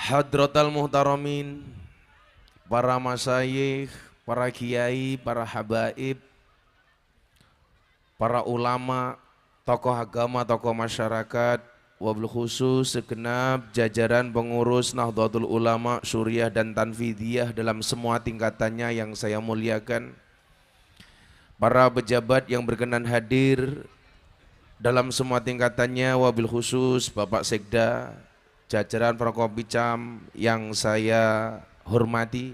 Hadratal muhtaramin, para masyayikh, para kiai, para habaib, para ulama, tokoh agama, tokoh masyarakat, wabil khusus segenap jajaran pengurus Nahdlatul Ulama Suriah dan Tanfidiyah dalam semua tingkatannya yang saya muliakan, para pejabat yang berkenan hadir dalam semua tingkatannya, wabil khusus Bapak Sekda, jajaran Prokopicam yang saya hormati,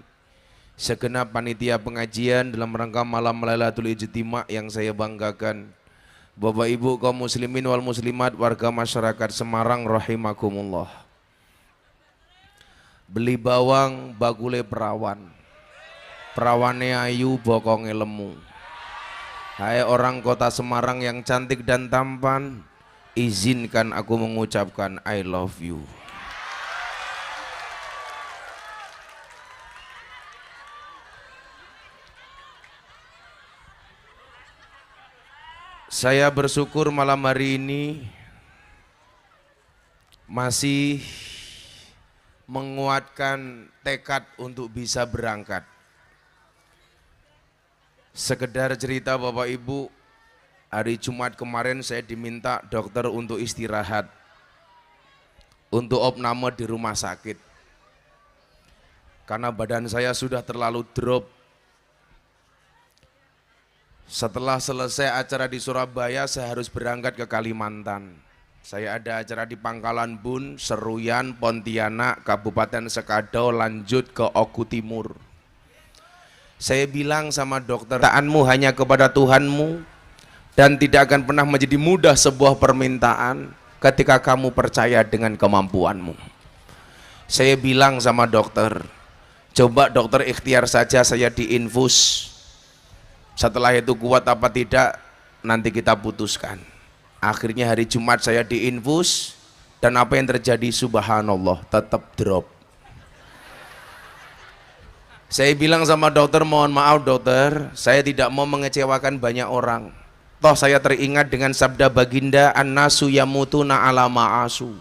segenap panitia pengajian dalam rangka malam Lailatul Ijtima yang saya banggakan, Bapak Ibu kaum muslimin wal muslimat, warga masyarakat Semarang rahimakumullah. Beli bawang bakule perawan, perawane ayu bokonge lemu. Hai orang kota Semarang yang cantik dan tampan, izinkan aku mengucapkan I love you. Saya bersyukur malam hari ini masih menguatkan tekad untuk bisa berangkat. Sekedar cerita Bapak Ibu, hari Jumat kemarin saya diminta dokter untuk istirahat, untuk opname di rumah sakit. Karena badan saya sudah terlalu drop. Setelah selesai acara di Surabaya, saya harus berangkat ke Kalimantan. Saya ada acara di Pangkalan Bun, Seruyan, Pontianak, Kabupaten Sekadau, lanjut ke Oku Timur. Saya bilang sama dokter, taatmu hanya kepada Tuhanmu dan tidak akan pernah menjadi mudah sebuah permintaan ketika kamu percaya dengan kemampuanmu. Saya bilang sama dokter, coba dokter ikhtiar saja saya diinfus. Setelah itu kuat apa tidak, nanti kita putuskan. Akhirnya hari Jumat saya diinfus, dan apa yang terjadi subhanallah, tetap drop. Saya bilang sama dokter, mohon maaf dokter, saya tidak mau mengecewakan banyak orang. Toh saya teringat dengan sabda baginda, an-nasu yamutuna ala ma'asu.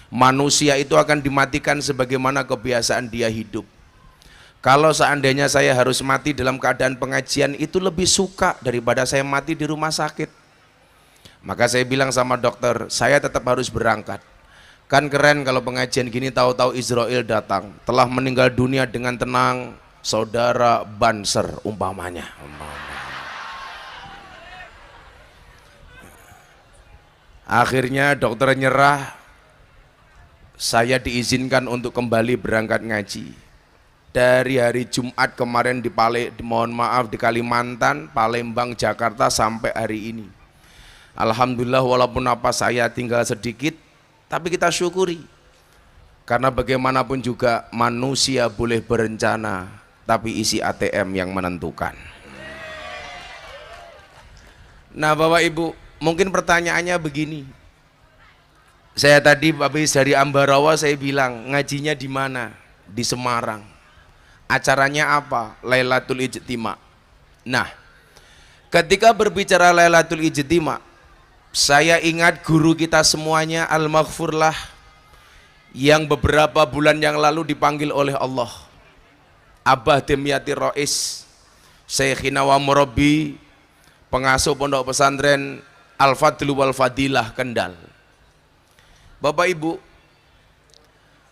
Manusia itu akan dimatikan sebagaimana kebiasaan dia hidup. Kalau seandainya saya harus mati dalam keadaan pengajian, itu lebih suka daripada saya mati di rumah sakit. Maka saya bilang sama dokter, saya tetap harus berangkat. Kan keren kalau pengajian gini tahu-tahu Israel datang, telah meninggal dunia dengan tenang, saudara Banser umpamanya. Akhirnya dokter nyerah, saya diizinkan untuk kembali berangkat ngaji. Dari hari Jumat kemarin mohon maaf di Kalimantan, Palembang, Jakarta sampai hari ini. Alhamdulillah walaupun apa saya tinggal sedikit, tapi kita syukuri. Karena bagaimanapun juga manusia boleh berencana, tapi isi ATM yang menentukan. Nah Bapak Ibu, mungkin pertanyaannya begini. Saya tadi habis dari Ambarawa, saya bilang ngajinya di mana? Di Semarang. Acaranya apa? Lailatul Ijtima. Nah, ketika berbicara Lailatul Ijtima, saya ingat guru kita semuanya Al-Maghfurlah yang beberapa bulan yang lalu dipanggil oleh Allah, Abah Demyati Rois, Syekhina wa Murabbi, pengasuh pondok pesantren Al-Fadlu wal Fadilah Kendal. Bapak Ibu,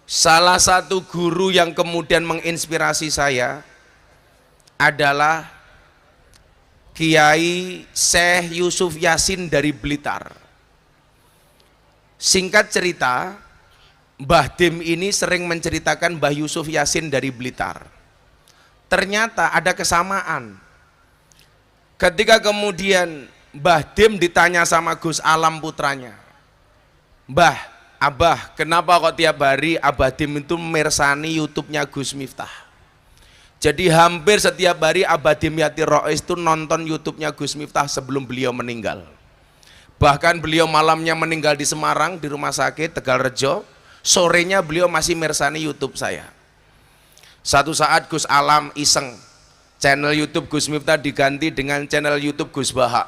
salah satu guru yang kemudian menginspirasi saya adalah Kiai Syekh Yusuf Yasin dari Blitar. Singkat cerita, Mbah Dim ini sering menceritakan Mbah Yusuf Yasin dari Blitar. Ternyata ada kesamaan. Ketika kemudian Mbah Dim ditanya sama Gus Alam putranya, Mbah, Abah, kenapa kok tiap hari Abah Dim itu memersani YouTube-nya Gus Miftah? Jadi hampir setiap hari Abah Demyati Rois itu nonton YouTube-nya Gus Miftah sebelum beliau meninggal. Bahkan beliau malamnya meninggal di Semarang, di rumah sakit Tegalrejo, sorenya beliau masih mersani YouTube saya. Satu saat Gus Alam iseng, channel YouTube Gus Miftah diganti dengan channel YouTube Gus Baha.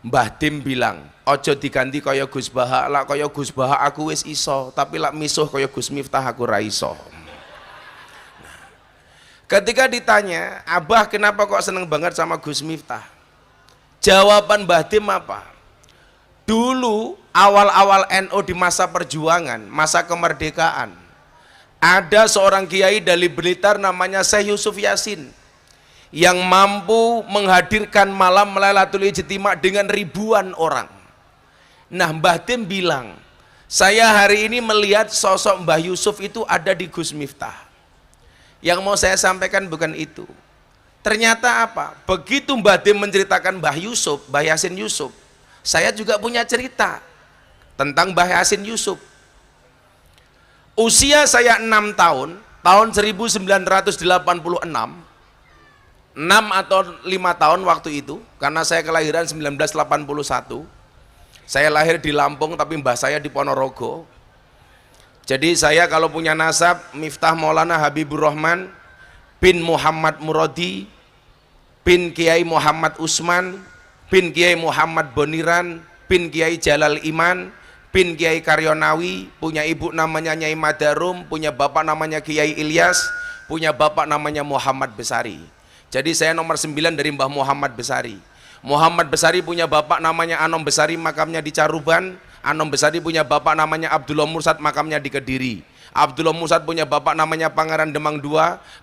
Mbah Dim bilang, ojo diganti kaya Gus Baha, lak kaya Gus Baha aku wis iso, tapi lak misuh kaya Gus Miftah aku ra iso. Ketika ditanya, Abah kenapa kok seneng banget sama Gus Miftah? Jawaban Mbah Dim apa? Dulu awal-awal NU di masa perjuangan, masa kemerdekaan, ada seorang kiai dari Blitar namanya Syekh Yusuf Yasin yang mampu menghadirkan malam Lailatul Ijtima dengan ribuan orang. Nah, Mbah Dim bilang, saya hari ini melihat sosok Mbah Yusuf itu ada di Gus Miftah. Yang mau saya sampaikan bukan itu. Ternyata apa? Begitu Mbah Dim menceritakan Mbah Yusuf, Mbah Yasin Yusuf, saya juga punya cerita tentang Mbah Yasin Yusuf. Usia saya 6 tahun, tahun 1986, 6 atau 5 tahun waktu itu, karena saya kelahiran 1981. Saya lahir di Lampung tapi mbah saya di Ponorogo. Jadi saya kalau punya nasab Miftah Maulana Habibur Rahman bin Muhammad Muradi bin Kiai Muhammad Usman bin Kiai Muhammad Boniran bin Kiai Jalal Iman bin Kiai Karyonawi, punya ibu namanya Nyai Madarum, punya bapak namanya Kiai Ilyas, punya bapak namanya Muhammad Besari. Jadi saya nomor 9 dari Mbah Muhammad Besari. Muhammad Besari punya bapak namanya Anom Besari, makamnya di Caruban. Anom Besari punya bapak namanya Abdullah Mursad, makamnya di Kediri. Abdullah Mursad punya bapak namanya Pangeran Demang II.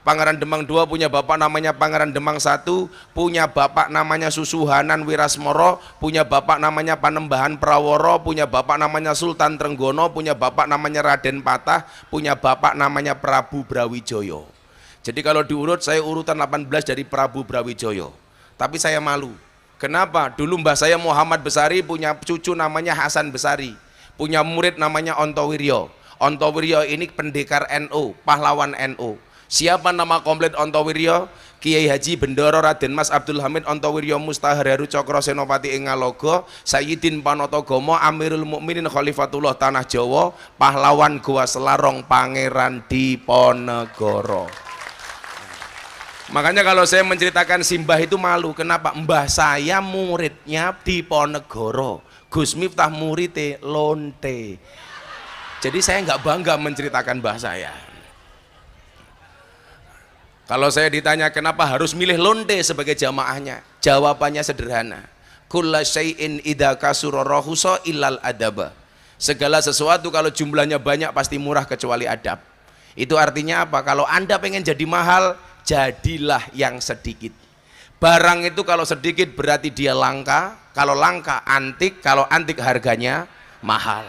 Pangeran Demang II punya bapak namanya Pangeran Demang I. Punya bapak namanya Susuhanan Wirasmoro. Punya bapak namanya Panembahan Praworo. Punya bapak namanya Sultan Trenggono. Punya bapak namanya Raden Patah. Punya bapak namanya Prabu Brawijoyo. Jadi kalau diurut saya urutan 18 dari Prabu Brawijoyo. Tapi saya malu. Kenapa? Dulu mbah saya Muhammad Besari punya cucu namanya Hasan Besari. Punya murid namanya Ontowiryo. Ontowiryo ini pendekar NU, pahlawan NU. Siapa nama komplit Ontowiryo? Kiai Haji Bendoro Raden Mas Abdul Hamid Ontowiryo Mustahar Heru Cokro Senopati Ingalogo, Sayyidin Panotogomo Amirul Mukminin Khalifatullah Tanah Jawa, pahlawan Goa Selarong Pangeran Diponegoro. Makanya kalau saya menceritakan Simbah itu malu. Kenapa? Mbah saya muridnya Diponegoro, Gus Miftah muridnya Lonte. Jadi saya nggak bangga menceritakan mbah saya. Kalau saya ditanya kenapa harus milih Lonte sebagai jamaahnya, jawabannya sederhana. Kulla syai'in idza kasura rahusa illal adaba. Segala sesuatu kalau jumlahnya banyak pasti murah kecuali adab. Itu artinya apa? Kalau Anda pengen jadi mahal, jadilah yang sedikit. Barang itu kalau sedikit berarti dia langka, kalau langka antik, kalau antik harganya mahal.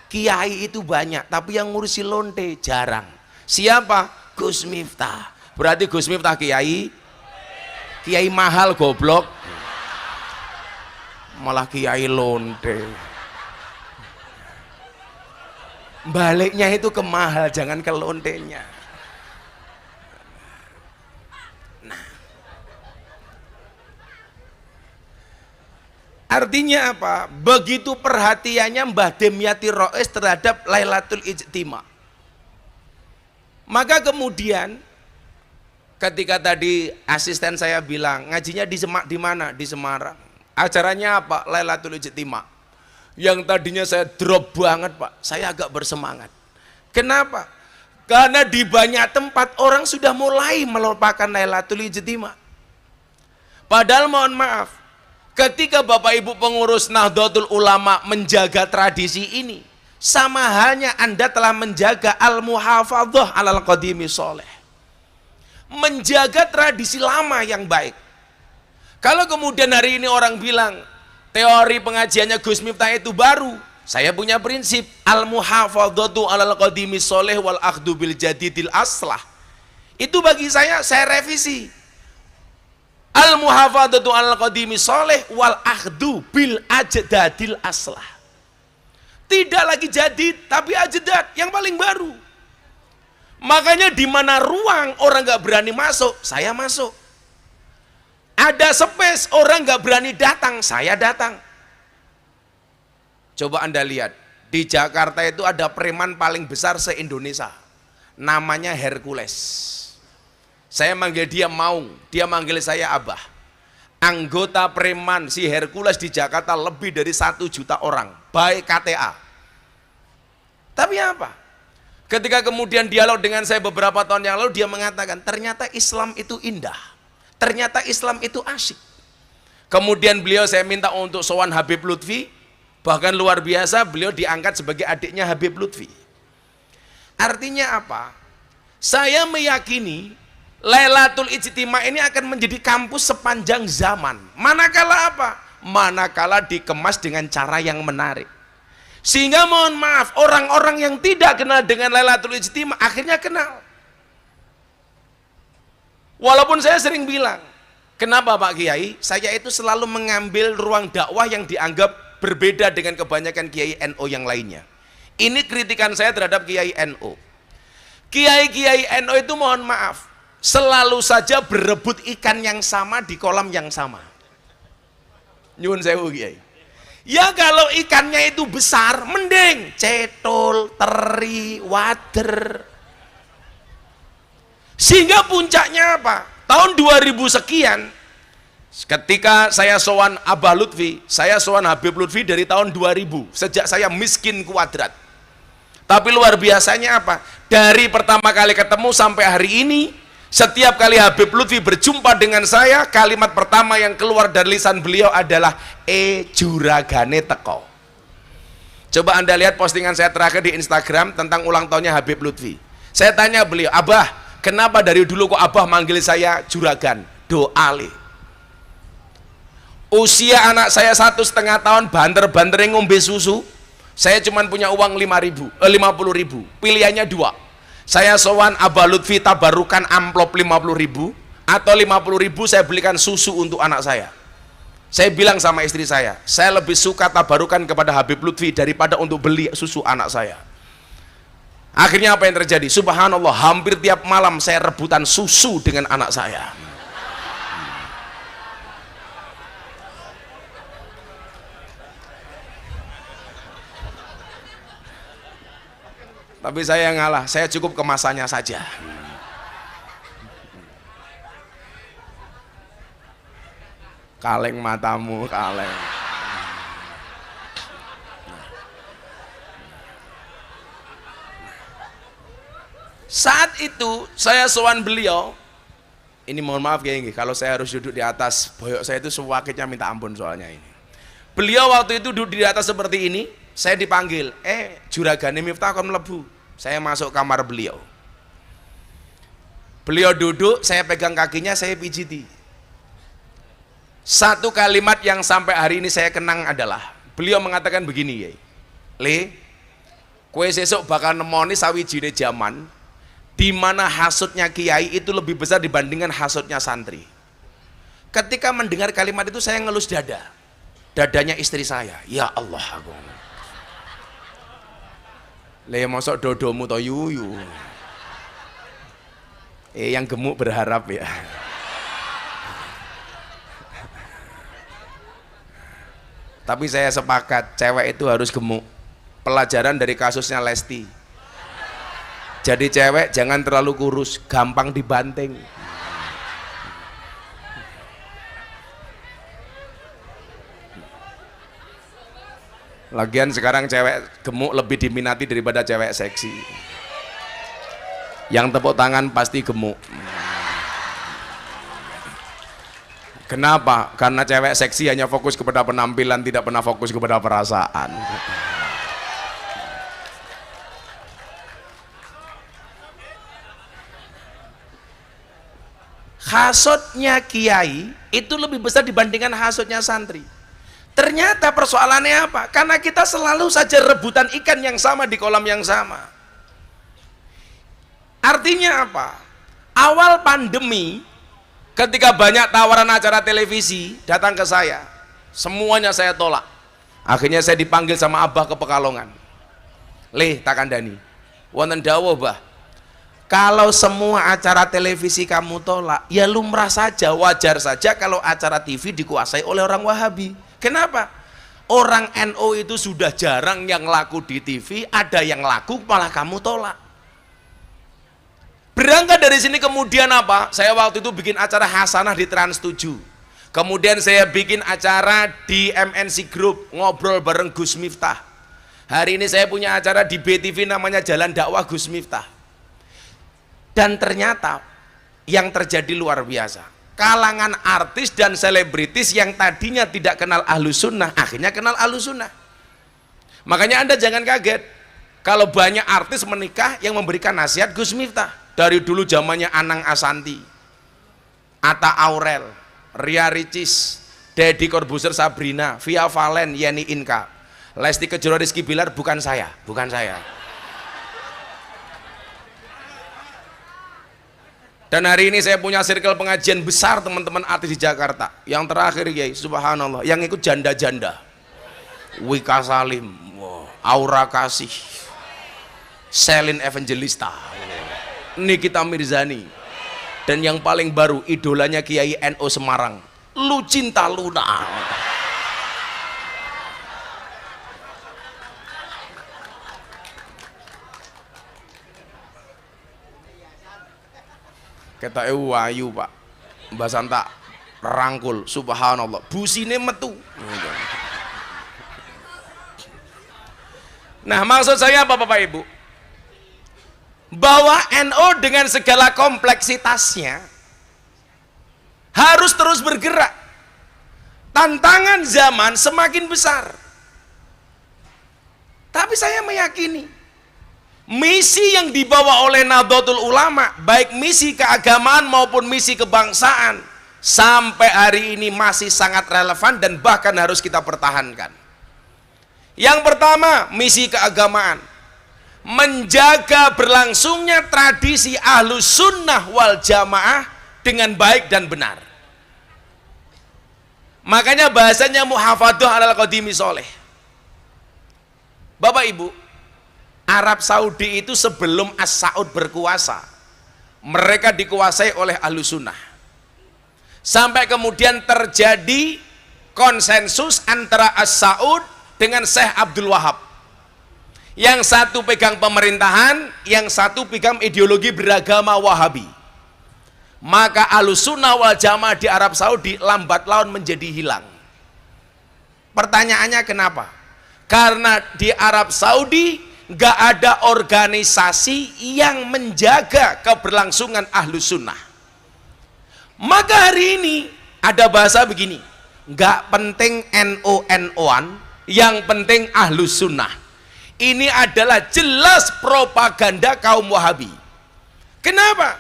Kiai itu banyak, tapi yang ngurusi lonte jarang. Siapa? Gus Miftah. Berarti Gus Miftah kiai, kiai mahal goblok. Malah kiai lonte. Baliknya itu ke mahal, jangan ke lontenya. Artinya apa? Begitu perhatiannya Mbah Demyati Rois terhadap Lailatul Ijtima. Maka kemudian ketika tadi asisten saya bilang ngajinya di mana? Di Semarang. Acaranya apa? Lailatul Ijtima. Yang tadinya saya drop banget Pak, saya agak bersemangat. Kenapa? Karena di banyak tempat orang sudah mulai melupakan Lailatul Ijtima. Padahal mohon maaf, ketika Bapak Ibu pengurus Nahdlatul Ulama menjaga tradisi ini, sama halnya Anda telah menjaga al-muhafadzah alal qadimi sholeh. Menjaga tradisi lama yang baik. Kalau kemudian hari ini orang bilang teori pengajiannya Gus Miftah itu baru, saya punya prinsip al-muhafadzatu alal qadimi sholeh wal akhdu bil jadidil aslah. Itu bagi saya revisi. Al-muhafadzatu alal qadimi sholeh wal akhdu bil ajdadil aslah. Tidak lagi jadid tapi ajdad yang paling baru. Makanya di mana ruang orang nggak berani masuk, saya masuk. Ada space orang nggak berani datang, saya datang. Coba Anda lihat, di Jakarta itu ada preman paling besar se-Indonesia. Namanya Hercules. Saya manggil dia Maung, dia manggil saya Abah. anggota preman si Hercules di Jakarta lebih dari 1 juta orang, baik KTA. Tapi apa? Ketika kemudian dialog dengan saya beberapa tahun yang lalu, dia mengatakan ternyata Islam itu indah, ternyata Islam itu asyik. Kemudian beliau saya minta untuk sowan Habib Lutfi, bahkan luar biasa beliau diangkat sebagai adiknya Habib Lutfi. Artinya apa? Saya meyakini Lailatul Ijtima ini akan menjadi kampus sepanjang zaman. Manakala apa? Manakala dikemas dengan cara yang menarik. Sehingga mohon maaf, orang-orang yang tidak kenal dengan Lailatul Ijtima akhirnya kenal. Walaupun saya sering bilang, kenapa Pak Kiai? Saya itu selalu mengambil ruang dakwah yang dianggap berbeda dengan kebanyakan Kiai NU yang lainnya. Ini kritikan saya terhadap Kiai NU. Kiai-Kiai NU itu mohon maaf, selalu saja berebut ikan yang sama di kolam yang sama. Nyuwun sewu Kiai. Ya kalau ikannya itu besar, mending cetul, teri, wader. Sehingga puncaknya apa? Tahun 2000 sekian, ketika saya sowan Abah Lutfi, saya sowan Habib Lutfi dari tahun 2000, sejak saya miskin kuadrat. Tapi luar biasanya apa? Dari pertama kali ketemu sampai hari ini, setiap kali Habib Lutfi berjumpa dengan saya, kalimat pertama yang keluar dari lisan beliau adalah juragane teko. Coba Anda lihat postingan saya terakhir di Instagram tentang ulang tahunnya Habib Lutfi. Saya tanya beliau, Abah, kenapa dari dulu kok Abah manggil saya juragan? Doale. Usia anak saya 1,5 tahun, banter-banter ngombe susu, saya cuma punya uang 50.000. Pilihannya 2. Saya sowan Abah Lutfi tabarukan amplop 50.000 atau 50.000 saya belikan susu untuk anak saya. Saya bilang sama istri saya lebih suka tabarukan kepada Habib Lutfi daripada untuk beli susu anak saya. Akhirnya apa yang terjadi? Subhanallah, hampir tiap malam saya rebutan susu dengan anak saya. Tapi saya ngalah, saya cukup kemasannya saja. Kaleng matamu, kaleng. Saat itu saya sowan beliau. Ini mohon maaf ya, kalau saya harus duduk di atas boyok saya itu sewakitnya minta ampun soalnya ini. Beliau waktu itu duduk di atas seperti ini, saya dipanggil, juragane Miftah kon mlebu. Saya masuk kamar beliau. Beliau duduk, saya pegang kakinya, saya pijiti. Satu kalimat yang sampai hari ini saya kenang adalah, beliau mengatakan begini, ya, Le, kowe sesuk bakal nemoni sawijine zaman di mana hasutnya kiai itu lebih besar dibandingkan hasutnya santri. Ketika mendengar kalimat itu saya ngelus dada. Dadanya istri saya. Ya Allah, aku. Le mosok dodomu to yuyu. Yang gemuk berharap ya. Tapi saya sepakat, cewek itu harus gemuk. Pelajaran dari kasusnya Lesti. Jadi cewek jangan terlalu kurus, gampang dibanting. Lagian sekarang cewek gemuk lebih diminati daripada cewek seksi. Yang tepuk tangan pasti gemuk. Kenapa? Karena cewek seksi hanya fokus kepada penampilan, tidak pernah fokus kepada perasaan. Hasutnya kiai itu lebih besar dibandingkan hasutnya santri. Ternyata persoalannya apa? Karena kita selalu saja rebutan ikan yang sama di kolam yang sama. Artinya apa? Awal pandemi, ketika banyak tawaran acara televisi datang ke saya, semuanya saya tolak. Akhirnya saya dipanggil sama Abah ke Pekalongan. Le, tak kandani. Wonten dawuh, Bah. Kalau semua acara televisi kamu tolak, ya lumrah saja, wajar saja kalau acara TV dikuasai oleh orang Wahabi. Kenapa? Orang NU itu sudah jarang yang laku di TV, ada yang laku malah kamu tolak. Berangkat dari sini kemudian apa? Saya waktu itu bikin acara Hasanah di Trans 7. Kemudian saya bikin acara di MNC Group, ngobrol bareng Gus Miftah. Hari ini saya punya acara di BTV namanya Jalan Dakwah Gus Miftah. Dan ternyata yang terjadi luar biasa. Kalangan artis dan selebritis yang tadinya tidak kenal Ahlus Sunnah, akhirnya kenal Ahlus Sunnah. Makanya Anda jangan kaget kalau banyak artis menikah yang memberikan nasihat Gus Miftah. Dari dulu zamannya Anang Asanti, Atta Aurel, Ria Ricis, Deddy Corbuzier, Sabrina, Via Valen, Yeni Inka, Lesti Kejora, Rizky Bilar, bukan saya. Dan hari ini saya punya circle pengajian besar teman-teman artis di Jakarta. Yang terakhir ya, subhanallah, yang ikut janda-janda. Wika Salim, Aura Kasih, Selin Evangelista, Nikita Mirzani, dan yang paling baru idolanya Kiai NO Semarang, Lucinta Luna. Kata wayu Pak, Mbak Santa rangkul, subhanallah, busine metu. Nah, maksud saya apa Bapak Ibu? Bahwa NO dengan segala kompleksitasnya harus terus bergerak. Tantangan zaman semakin besar. Tapi saya meyakini misi yang dibawa oleh Nahdlatul Ulama, baik misi keagamaan maupun misi kebangsaan, sampai hari ini masih sangat relevan dan bahkan harus kita pertahankan. Yang pertama, misi keagamaan, menjaga berlangsungnya tradisi Ahlus Sunnah wal Jamaah dengan baik dan benar. Makanya bahasanya muhafadzah alal qadimi soleh. Bapak Ibu, Arab Saudi itu sebelum As-Saud berkuasa, mereka dikuasai oleh Ahlus Sunnah. Sampai kemudian terjadi konsensus antara As-Saud dengan Syekh Abdul Wahab. Yang satu pegang pemerintahan, yang satu pegang ideologi beragama Wahabi. Maka Ahlus Sunnah wal Jamaah di Arab Saudi lambat laun menjadi hilang. Pertanyaannya kenapa? Karena di Arab Saudi gak ada organisasi yang menjaga keberlangsungan Ahlus Sunnah. Maka hari ini ada bahasa begini, gak penting NO-NOan, yang penting Ahlus Sunnah. Ini adalah jelas propaganda kaum Wahabi. Kenapa?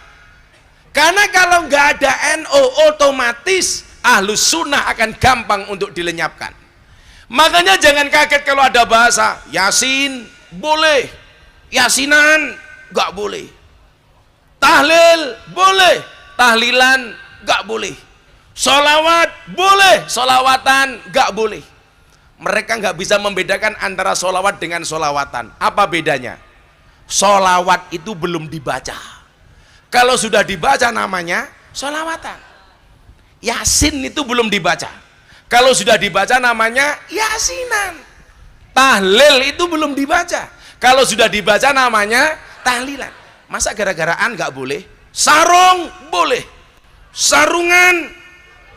Karena kalau nggak ada NO, otomatis Ahlus Sunnah akan gampang untuk dilenyapkan. Makanya jangan kaget kalau ada bahasa Yasin boleh, Yasinan nggak boleh, tahlil boleh, tahlilan nggak boleh, sholawat boleh, sholawatan nggak boleh. Mereka nggak bisa membedakan antara sholawat dengan sholawatan. Apa bedanya? Sholawat itu belum dibaca. Kalau sudah dibaca namanya sholawatan. Yasin itu belum dibaca. Kalau sudah dibaca namanya yasinan. Tahlil itu belum dibaca. Kalau sudah dibaca namanya tahlilan. Masa gara-garaan nggak boleh? Sarung boleh, sarungan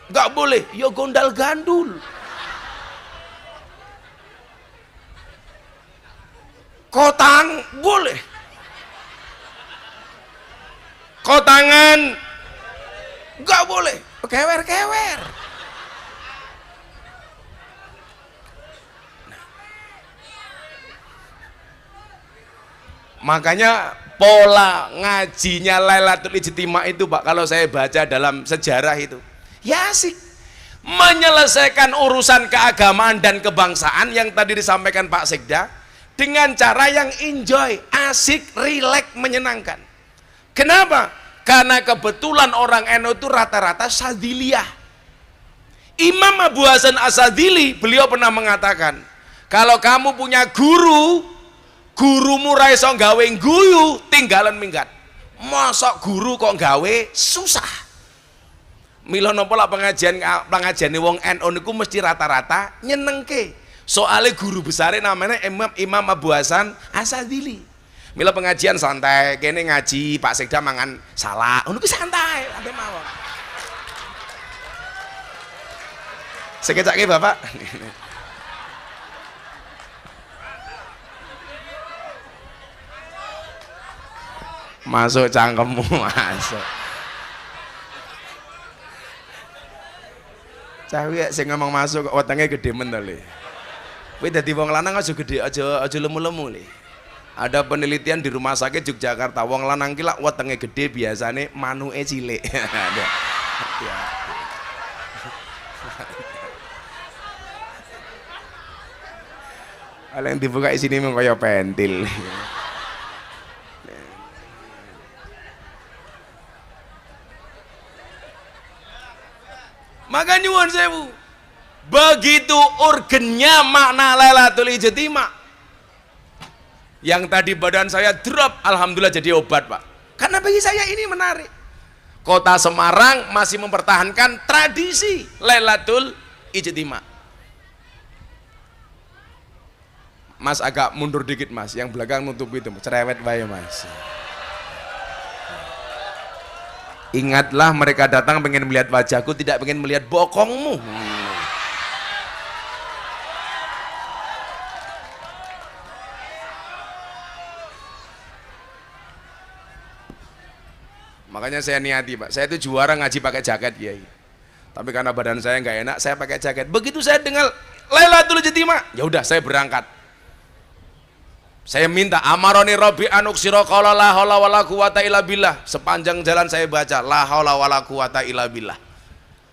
nggak boleh. Yo gondal gandul. Kotang boleh, kotangan nggak boleh, kewer-kewer. Makanya pola ngajinya Lailatul Ijtima itu Pak, kalau saya baca dalam sejarah itu ya asik, menyelesaikan urusan keagamaan dan kebangsaan yang tadi disampaikan Pak Sekda dengan cara yang enjoy, asik, rileks, menyenangkan. Kenapa? Karena kebetulan orang NU itu rata-rata Sadziliyah. Imam Abu Hasan As-Sadzili, beliau pernah mengatakan, kalau kamu punya guru, gurumu ra iso gawe guyu, tinggalan minggat. Mosok guru kok gawe susah. Mila napa lak pengajiane wong NU niku mesti rata-rata nyenengke. Soalnya guru besarnya namanya Imam Abu Hasan As-Sadzili. Mila pengajian santai, kene ngaji Pak Sekda mangan salah, ngono ku santai, sampai mawon. Sekecake Bapak. Masuk cangkemmu, masuk. Cewek sing ngomong masuk kok wetenge gede men to le. Kowe dadi wong lanang aja gede, aja lemu-lemu le. Ada penelitian di rumah sakit Yogyakarta, wong lanang ki lak wetenge gede biasane manuke cilik. Ada. Ya. Hal yang dibuka di sini mung kaya pentil. Maka nyuwun sewu, begitu urgennya makna Lailatul Ijtimai. Yang tadi badan saya drop, alhamdulillah jadi obat Pak. Karena bagi saya ini menarik. Kota Semarang masih mempertahankan tradisi Lailatul Ijtimai. Mas agak mundur dikit Mas, yang belakang nutup itu, cerewet bae Mas. Ingatlah mereka datang pengen melihat wajahku, tidak pengen melihat bokongmu. Makanya saya niati Pak, saya itu juara ngaji pakai jaket Kiai. Tapi karena badan saya nggak enak, saya pakai jaket. Begitu saya dengar Lailatul Ijtimai, ya udah saya berangkat. Saya minta amaroni Rabbi anuksiro qala la haula wala quwata illa billah. Sepanjang jalan saya baca la haula wala quwata illa billah.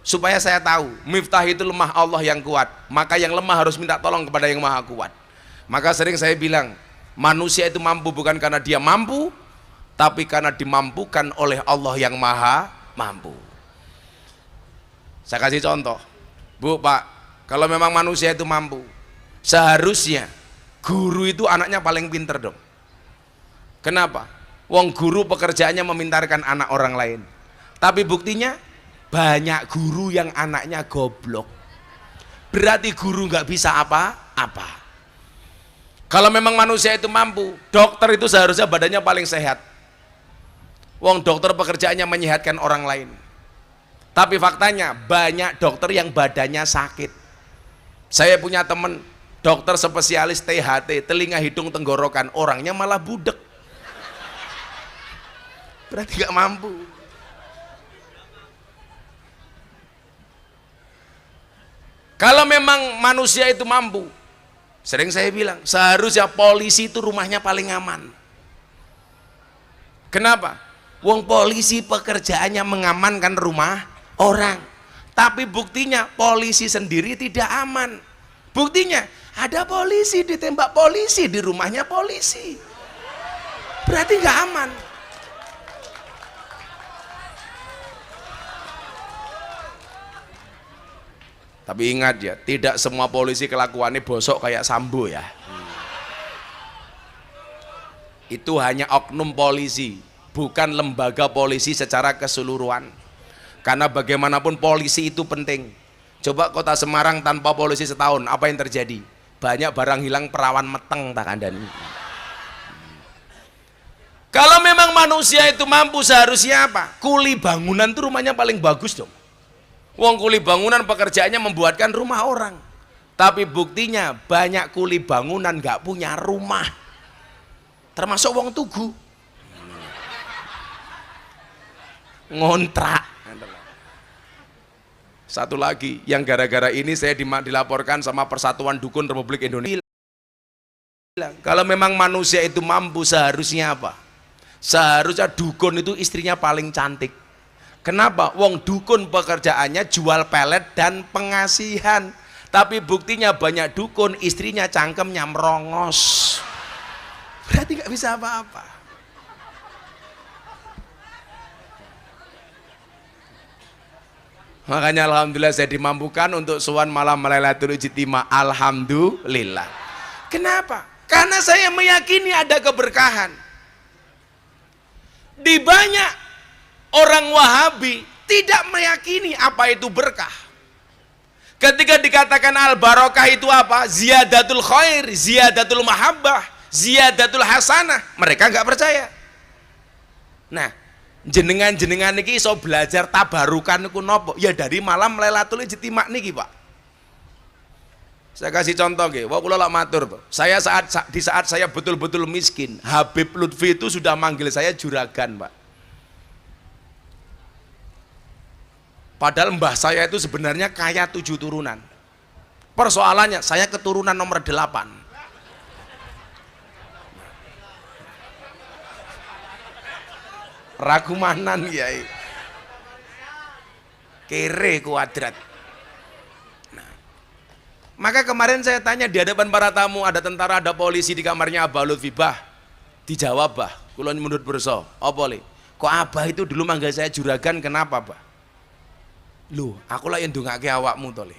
Supaya saya tahu miftah itu lemah Allah yang kuat. Maka yang lemah harus minta tolong kepada yang maha kuat. Maka sering saya bilang, manusia itu mampu bukan karena dia mampu, tapi karena dimampukan oleh Allah yang maha mampu. Saya kasih contoh. Bu, Pak, kalau memang manusia itu mampu, seharusnya guru itu anaknya paling pinter dong. Kenapa? Wong guru pekerjaannya memintarkan anak orang lain. Tapi buktinya banyak guru yang anaknya goblok. Berarti guru nggak bisa apa-apa. Kalau memang manusia itu mampu, dokter itu seharusnya badannya paling sehat. Wong dokter pekerjaannya menyehatkan orang lain. Tapi faktanya banyak dokter yang badannya sakit. Saya punya teman dokter spesialis THT, telinga hidung tenggorokan, orangnya malah budek. Berarti gak mampu. Kalau memang manusia itu mampu, sering saya bilang, seharusnya polisi itu rumahnya paling aman. Kenapa? Wong polisi pekerjaannya mengamankan rumah orang. Tapi buktinya polisi sendiri tidak aman. Buktinya ada polisi ditembak polisi di rumahnya polisi, berarti nggak aman. Tapi ingat ya, tidak semua polisi kelakuannya bosok kayak Sambo ya. Itu hanya oknum polisi, bukan lembaga polisi secara keseluruhan. Karena bagaimanapun polisi itu penting. Coba kota Semarang tanpa polisi setahun, apa yang terjadi? Banyak barang hilang, perawan meteng tak kandani. Kalau memang manusia itu mampu, seharusnya apa? Kuli bangunan itu rumahnya paling bagus dong. Wong kuli bangunan pekerjaannya membuatkan rumah orang. Tapi buktinya banyak kuli bangunan nggak punya rumah. Termasuk wong tugu. Ngontrak. Satu lagi yang gara-gara ini saya dilaporkan sama Persatuan Dukun Republik Indonesia. Kalau memang manusia itu mampu, seharusnya apa? Seharusnya dukun itu istrinya paling cantik. Kenapa? Wong dukun pekerjaannya jual pelet dan pengasihan. Tapi buktinya banyak dukun istrinya cangkemnya merongos. Berarti nggak bisa apa-apa. Makanya alhamdulillah saya dimampukan untuk sowan malam Lailatul Ijtimai. Alhamdulillah. Kenapa? Karena saya meyakini ada keberkahan. Di banyak orang Wahabi tidak meyakini apa itu berkah. Ketika dikatakan al-barokah itu apa? Ziyadatul khair, ziyadatul mahabbah, ziyadatul hasanah. Mereka nggak percaya. Nah, jenengan-jenengan niki iso belajar tabarukan niku napa? Ya dari malam Lailatul Ijtimai niki, Pak. Saya kasih contoh nggih, wah kula lak matur tuh. Saya di saat saya betul-betul miskin, Habib Lutfi itu sudah manggil saya juragan, Pak. Padahal mbah saya itu sebenarnya kaya 7 turunan. Persoalannya saya keturunan nomor 8. Ragumanan Kiai. Kere kuadrat. Nah, maka kemarin saya tanya di hadapan para tamu, ada tentara, ada polisi di kamarnya Abah Lutfi, bah. Dijawab, bah. Kula menurut berso, apa le? Kok Abah itu dulu manggil saya juragan, kenapa, bah? Loh, aku lah yang ndongake awakmu to le.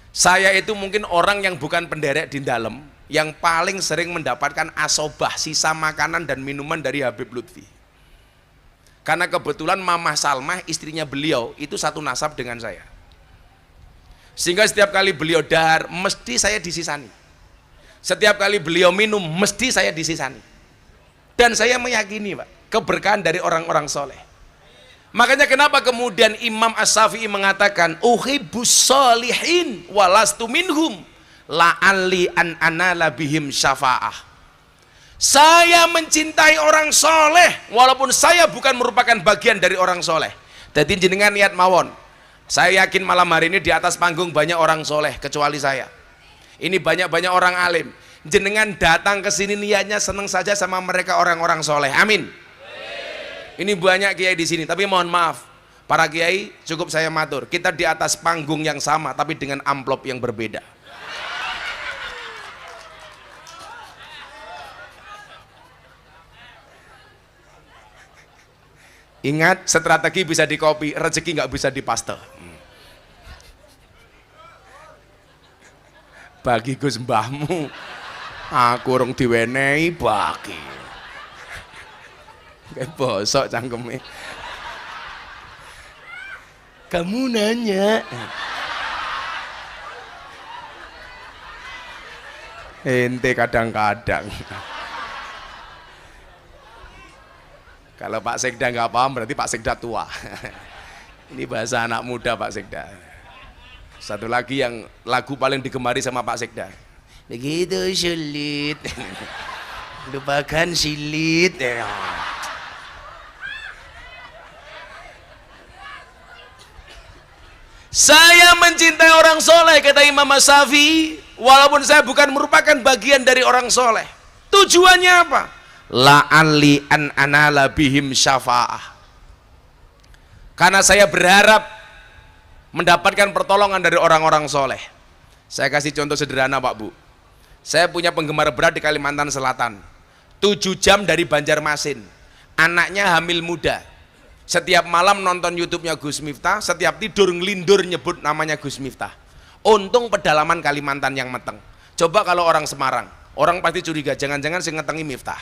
Saya itu mungkin orang yang bukan penderek di dalam, yang paling sering mendapatkan asobah, sisa makanan dan minuman dari Habib Lutfi. Karena kebetulan Mamah Salmah, istrinya beliau, itu satu nasab dengan saya. Sehingga setiap kali beliau dahar, mesti saya disisani. Setiap kali beliau minum, mesti saya disisani. Dan saya meyakini, Pak, keberkahan dari orang-orang soleh. Makanya kenapa kemudian Imam As-Syafi'i mengatakan uhibbus sholihin walastu minhum la'alli an anala bihim syafa'ah. Saya mencintai orang soleh walaupun saya bukan merupakan bagian dari orang soleh. Jadi jenengan niat mawon, saya yakin malam hari ini di atas panggung banyak orang soleh kecuali saya. Ini banyak-banyak orang alim. Jenengan datang ke sini niatnya seneng saja sama mereka orang-orang soleh. Amin. Ini banyak kiai di sini, tapi mohon maaf, para kiai cukup saya matur, kita di atas panggung yang sama, tapi dengan amplop yang berbeda. Ingat, strategi bisa dikopi, rezeki nggak bisa dipaste. Bagi Gus mbahmu, aku urung diwenehi bagi. Kayak bosok cangkeme. Kamu nanya. Ente kadang-kadang. Kalau Pak Sekda nggak paham berarti Pak Sekda tua. Ini bahasa anak muda Pak Sekda. Satu lagi yang lagu paling digemari sama Pak Sekda. Begitu sulit. Lupakan silit. Saya mencintai orang soleh, kata Imam As-Syafi'i, walaupun saya bukan merupakan bagian dari orang soleh. Tujuannya apa? La'alli an anala bihim syafa'ah. Karena saya berharap mendapatkan pertolongan dari orang-orang soleh. Saya kasih contoh sederhana Pak Bu. Saya punya penggemar berat di Kalimantan Selatan. 7 jam dari Banjarmasin. Anaknya hamil muda. Setiap malam nonton YouTube-nya Gus Miftah, setiap tidur ngelindur nyebut namanya Gus Miftah. Untung pedalaman Kalimantan yang meteng. Coba kalau orang Semarang, orang pasti curiga, jangan-jangan sing ngetengi Miftah.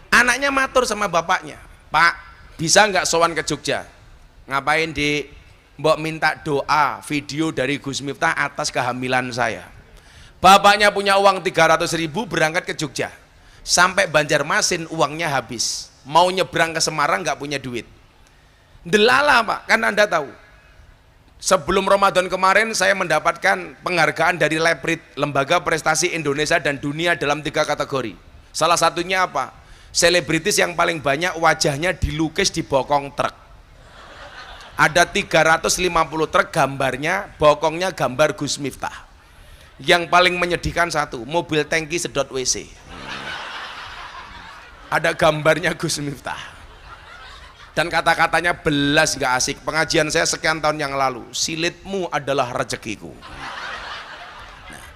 Anaknya matur sama bapaknya, Pak, bisa nggak sowan ke Jogja? Ngapain di mbok minta doa video dari Gus Miftah atas kehamilan saya. Bapaknya punya uang 300.000 berangkat ke Jogja. Sampai Banjarmasin uangnya habis. Mau nyebrang ke Semarang nggak punya duit. Delala Pak, kan Anda tahu. Sebelum Ramadan kemarin saya mendapatkan penghargaan dari Leprit, Lembaga Prestasi Indonesia dan Dunia dalam 3 kategori. Salah satunya apa? Selebritis yang paling banyak wajahnya dilukis di bokong truk. Ada 350 truk gambarnya, bokongnya gambar Gus Miftah. Yang paling menyedihkan satu, mobil tangki sedot WC. Ada gambarnya Gus Miftah dan kata-katanya belas gak asik. Pengajian saya sekian tahun yang lalu, silitmu adalah rezekiku. Nah,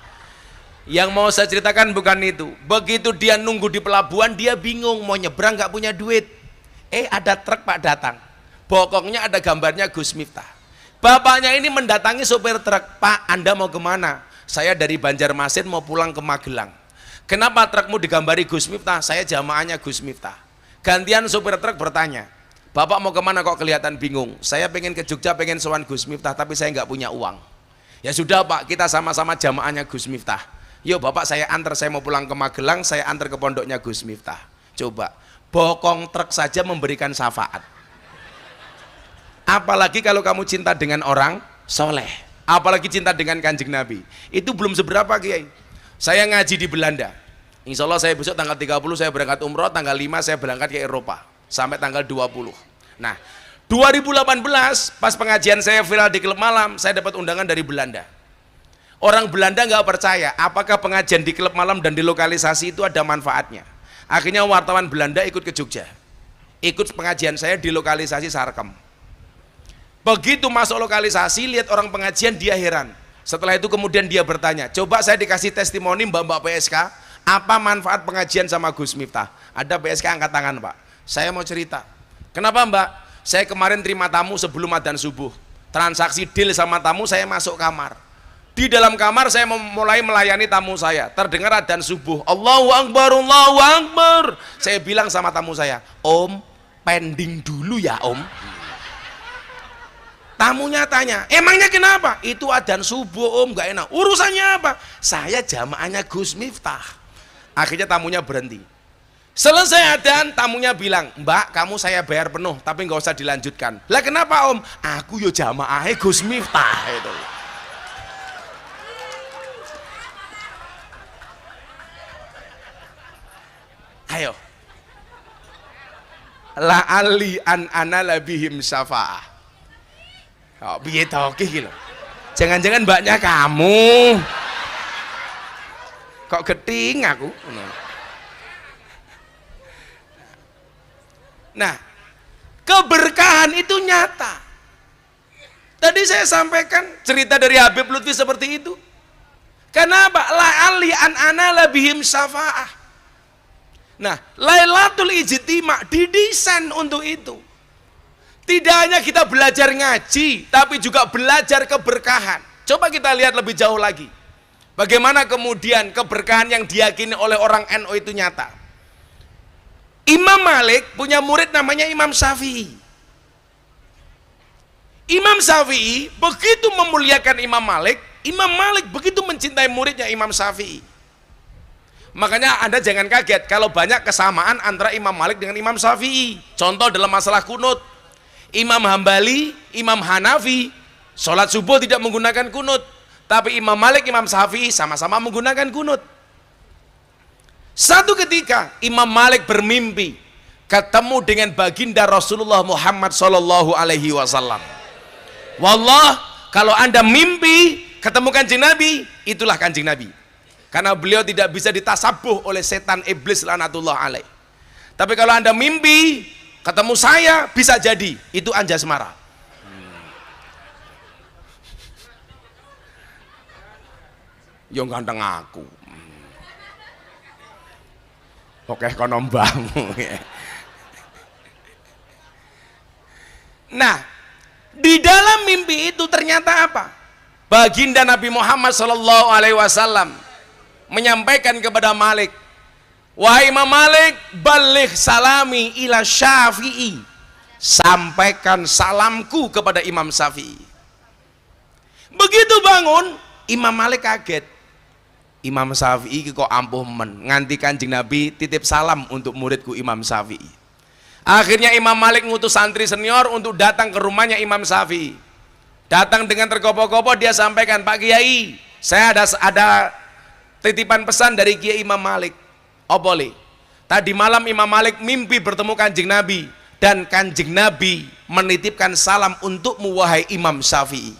yang mau saya ceritakan bukan itu. Begitu dia nunggu di pelabuhan, dia bingung mau nyebrang gak punya duit. Ada truk Pak datang, bokongnya ada gambarnya Gus Miftah. Bapaknya ini mendatangi sopir truk, Pak Anda mau kemana? Saya dari Banjarmasin mau pulang ke Magelang. Kenapa trukmu digambari Gus Miftah? Saya jamaahnya Gus Miftah. Gantian sopir truk bertanya, Bapak mau kemana kok kelihatan bingung? Saya pengen ke Jogja, pengen sowan Gus Miftah, tapi saya nggak punya uang. Ya sudah Pak, kita sama-sama jamaahnya Gus Miftah. Yuk Bapak saya antar, saya mau pulang ke Magelang, saya antar ke pondoknya Gus Miftah. Coba, bokong truk saja memberikan syafaat. Apalagi kalau kamu cinta dengan orang soleh. apalagi cinta dengan Kanjeng Nabi. Itu belum seberapa Kiai. Saya ngaji di Belanda. Insya Allah saya besok tanggal 30 saya berangkat umroh, tanggal 5 saya berangkat ke Eropa sampai tanggal 20. Nah, 2018 pas pengajian saya viral di klub malam, saya dapat undangan dari Belanda. Orang Belanda nggak percaya apakah pengajian di klub malam dan di lokalisasi itu ada manfaatnya. Akhirnya wartawan Belanda ikut ke Jogja, ikut pengajian saya di lokalisasi Sarkem. Begitu masuk lokalisasi, lihat orang pengajian, dia heran. Setelah itu kemudian dia bertanya, coba saya dikasih testimoni mbak-mbak PSK, apa manfaat pengajian sama Gus Miftah? Ada PSK angkat tangan Pak. Saya mau cerita. Kenapa Mbak? Saya kemarin terima tamu sebelum adzan subuh. Transaksi deal sama tamu, saya masuk kamar. Di dalam kamar saya mulai melayani tamu saya. Terdengar adzan subuh. Allahu Akbar, Allahu Akbar. Saya bilang sama tamu saya, Om, pending dulu ya Om. Tamunya tanya, emangnya kenapa? Itu adzan subuh Om, gak enak. Urusannya apa? Saya jamaahnya Gus Miftah. Akhirnya tamunya berhenti. Selesai adzan, tamunya bilang, Mbak, kamu saya bayar penuh, tapi nggak usah dilanjutkan. Lah kenapa Om? Aku yo jamaahnya Gus Miftah itu. Ayo. La ali an ana labihim syafa'ah. Oh, piye to iki lho. Jangan-jangan mbaknya kamu. Kok geting aku? Nah, keberkahan itu nyata. Tadi saya sampaikan cerita dari Habib Lutfi seperti itu. Kenapa? La ali an ana labihim syafa'ah. Nah, Lailatul Ijtima didesain untuk itu. Tidak hanya kita belajar ngaji, tapi juga belajar keberkahan. Coba kita lihat lebih jauh lagi. Bagaimana kemudian keberkahan yang diyakini oleh orang NU itu nyata. Imam Malik punya murid namanya Imam Syafi'i. Imam Syafi'i begitu memuliakan Imam Malik begitu mencintai muridnya Imam Syafi'i. Makanya Anda jangan kaget kalau banyak kesamaan antara Imam Malik dengan Imam Syafi'i. Contoh dalam masalah kunut. Imam Hambali, Imam Hanafi, sholat subuh tidak menggunakan kunut. Tapi Imam Malik, Imam Syafi'i sama-sama menggunakan kunut. Satu ketika Imam Malik bermimpi ketemu dengan baginda Rasulullah Muhammad Sallallahu Alaihi Wasallam. Wallah, kalau Anda mimpi ketemu Kanjeng Nabi, itulah Kanjeng Nabi. Karena beliau tidak bisa ditasabuh oleh setan iblis laknatullah alaih. Tapi kalau Anda mimpi ketemu saya, bisa jadi itu Anjasmara. Yang ganteng aku. Oke, kono mbahmu. Nah, di dalam mimpi itu ternyata apa? Baginda Nabi Muhammad Sallallahu Alaihi Wasallam menyampaikan kepada Malik, wahai Imam Malik, baligh salami ila Syafi'i, sampaikan salamku kepada Imam Syafi'i. Begitu bangun, Imam Malik kaget. Imam Syafi'i kok ampuh men, nganti Kanjeng Nabi titip salam untuk muridku Imam Syafi'i. Akhirnya Imam Malik ngutus santri senior untuk datang ke rumahnya Imam Syafi'i. Datang dengan tergopoh-gopoh, dia sampaikan, Pak Kiai, saya ada titipan pesan dari Kiai Imam Malik. Oh boleh. Tadi malam Imam Malik mimpi bertemu Kanjeng Nabi, dan Kanjeng Nabi menitipkan salam untukmu wahai Imam Syafi'i.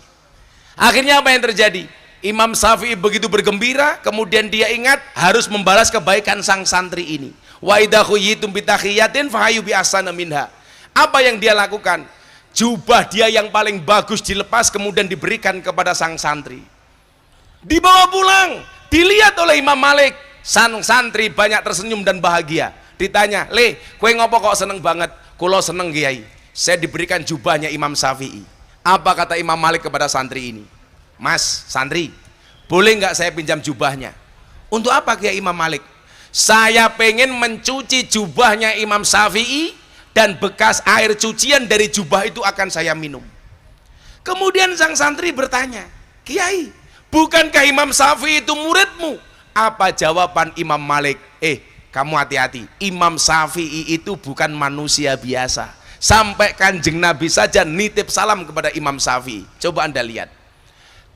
Akhirnya apa yang terjadi? Imam Syafi'i begitu bergembira, kemudian dia ingat harus membalas kebaikan sang santri ini. Wa idza khuyyitum bi tahiyatin fahayu bi ahsana minha. Apa yang dia lakukan? Jubah dia yang paling bagus dilepas kemudian diberikan kepada sang santri. Dibawa pulang, dilihat oleh Imam Malik. Sang santri banyak tersenyum dan bahagia. Ditanya, "Le, kowe ngopo kok seneng banget?" "Kulo seneng Kiai. Saya diberikan jubahnya Imam Syafi'i." Apa kata Imam Malik kepada santri ini? "Mas, santri, boleh nggak saya pinjam jubahnya?" "Untuk apa Kiai Imam Malik?" "Saya pengen mencuci jubahnya Imam Syafi'i dan bekas air cucian dari jubah itu akan saya minum." Kemudian sang santri bertanya, "Kiai, bukankah Imam Syafi'i itu muridmu?" Apa jawaban Imam Malik? Kamu hati-hati, Imam Syafi'i itu bukan manusia biasa. Sampai Kanjeng Nabi saja nitip salam kepada Imam Syafi'i. Coba Anda lihat.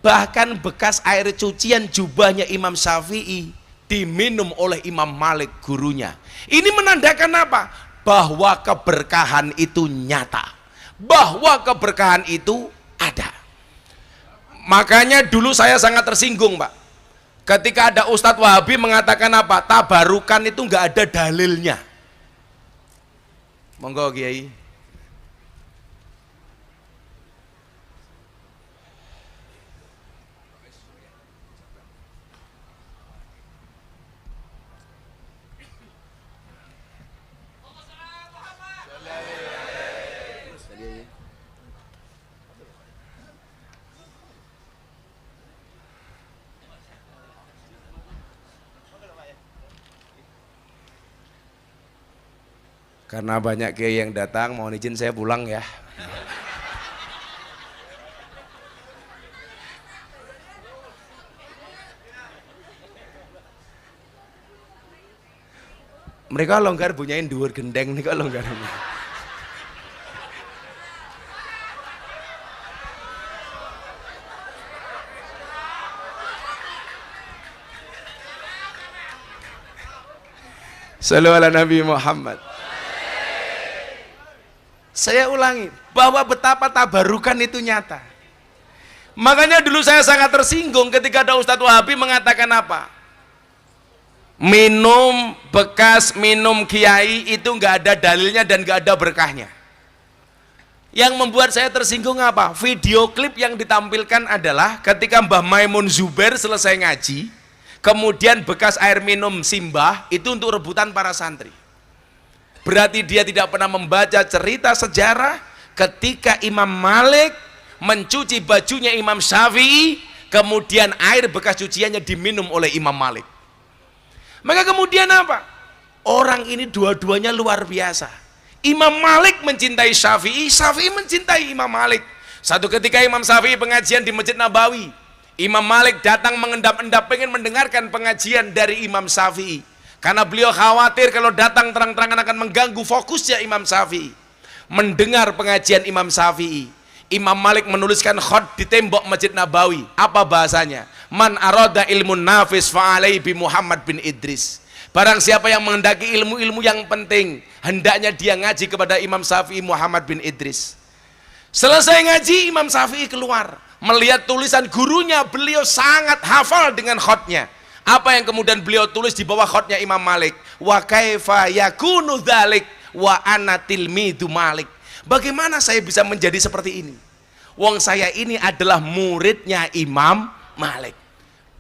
bahkan bekas air cucian jubahnya Imam Syafi'i diminum oleh Imam Malik gurunya. Ini menandakan apa? Bahwa keberkahan itu nyata, bahwa keberkahan itu ada. Makanya dulu saya sangat tersinggung, Pak, ketika ada Ustadz Wahabi mengatakan apa? Tabarukan itu nggak ada dalilnya. Monggo Kiai. Karena banyak kiai yang datang, mohon izin saya pulang ya. Mereka longgar bunyain dhuwur gendeng nih, kok longgar. Sallu ala Nabi Muhammad. Saya ulangi, bahwa betapa tabarukan itu nyata. Makanya dulu saya sangat tersinggung ketika ada Ustadz Wahabi mengatakan apa? Minum bekas minum kiai itu nggak ada dalilnya dan nggak ada berkahnya. Yang membuat saya tersinggung apa? Video klip yang ditampilkan adalah ketika Mbah Maimun Zubair selesai ngaji, kemudian bekas air minum simbah itu untuk rebutan para santri. Berarti dia tidak pernah membaca cerita sejarah ketika Imam Malik mencuci bajunya Imam Syafi'i, kemudian air bekas cuciannya diminum oleh Imam Malik. Maka kemudian apa? Orang ini dua-duanya luar biasa. Imam Malik mencintai Syafi'i, Syafi'i mencintai Imam Malik. Satu ketika Imam Syafi'i pengajian di Masjid Nabawi, Imam Malik datang mengendap-endap pengen mendengarkan pengajian dari Imam Syafi'i. Karena beliau khawatir kalau datang terang-terangan akan mengganggu fokusnya Imam Syafi'i. Mendengar pengajian Imam Syafi'i, Imam Malik menuliskan khot di tembok Masjid Nabawi. Apa bahasanya? Man arada ilmun nafis fa'alai bi Muhammad bin Idris. Barang siapa yang menghendaki ilmu-ilmu yang penting, hendaknya dia ngaji kepada Imam Syafi'i Muhammad bin Idris. Selesai ngaji, Imam Syafi'i keluar, melihat tulisan gurunya, beliau sangat hafal dengan khotnya. Apa yang kemudian beliau tulis di bawah khotnya Imam Malik? Wa kaifa yakunu dzalik wa ana tilmidu Malik. Bagaimana saya bisa menjadi seperti ini? Wong saya ini adalah muridnya Imam Malik.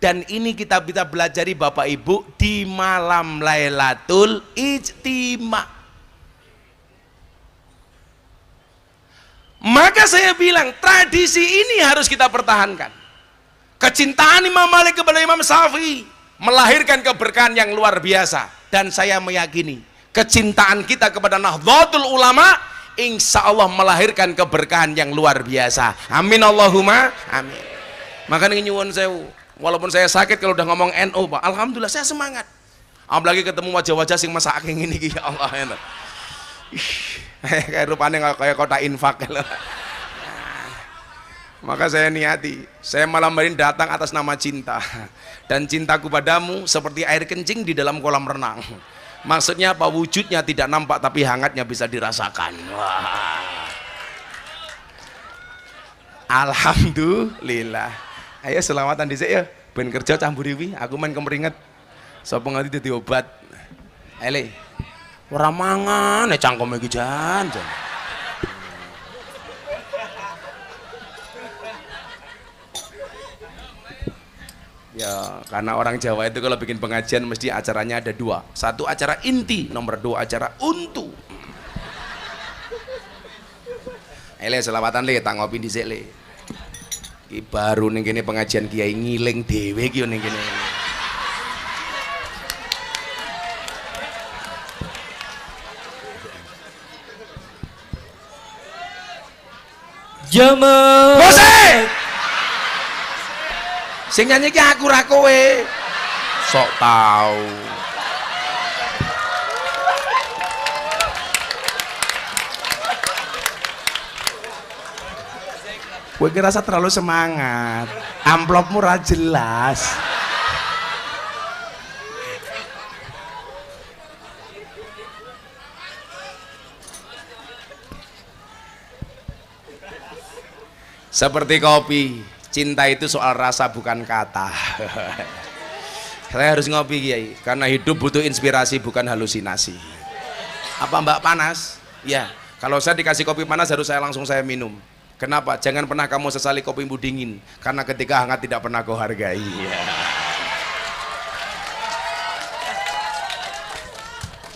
Dan ini kita bisa belajari Bapak Ibu di malam Lailatul Ijtima. Maka saya bilang tradisi ini harus kita pertahankan. Kecintaan Imam Malik kepada Imam Syafi'i melahirkan keberkahan yang luar biasa. Dan saya meyakini kecintaan kita kepada Nahdlatul Ulama insya Allah melahirkan keberkahan yang luar biasa. Amin Allahumma amin. Makanya nyuwun sewu, walaupun saya sakit kalau udah ngomong NU Pak, alhamdulillah saya semangat. Apalagi ketemu wajah-wajah sing masak aking ini, ya Allah enak. Kayak rupanya kayak kota infak. Maka saya niati, saya malam hari ini datang atas nama cinta. Dan cintaku padamu seperti air kencing di dalam kolam renang. Maksudnya apa? Wujudnya tidak nampak tapi hangatnya bisa dirasakan. Wah. Alhamdulillah. Ayo selamatan dhisik ya. Ben kerja campur iwi, aku main kemeringet. Sapa ngerti dadi obat. Ele. Ora mangan cangkeme iki jan. Ya, karena orang Jawa itu kalau bikin pengajian mesti acaranya ada dua. Satu acara inti, nomor dua acara untu. Ele selawatan le, tak ngopi dhisik le. Ki baru ning kene pengajian kiai ngiling dhewe ki ning kene. Jamaah. Musik. Sing nyanyi ki aku ra kowe. Sok tau. Kowe ki rasa terlalu semangat. Amplopmu ra jelas. Seperti kopi, cinta itu soal rasa bukan kata. Saya harus ngopi Kiai, karena hidup butuh inspirasi bukan halusinasi. Apa Mbak panas? Ya, kalau saya dikasih kopi panas harus langsung saya minum. Kenapa? Jangan pernah kamu sesali kopimu dingin, karena ketika hangat tidak pernah kau hargai. Ya.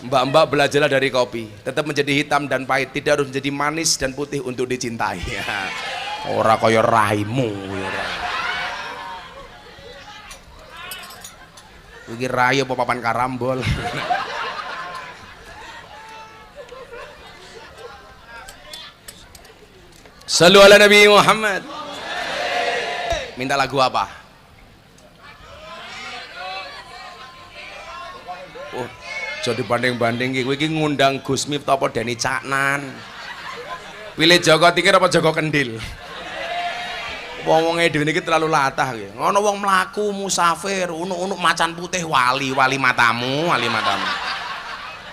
Mbak-mbak belajarlah dari kopi, tetap menjadi hitam dan pahit, tidak harus menjadi manis dan putih untuk dicintai. Ya. Ora kaya raimu ora. Iki rai apa papan karambol. Sallu ala Nabi Muhammad. Minta lagu apa? Oh, jadi banding-banding kowe iki ngundang Gus Miftah apa Deni Caknan. Pilih Joko Tingkir apa Joko Kendil? Wong-wong dhewe niki terlalu latah nggih. Ngono wong mlaku musafir, unuk-unuk macan putih wali matamu.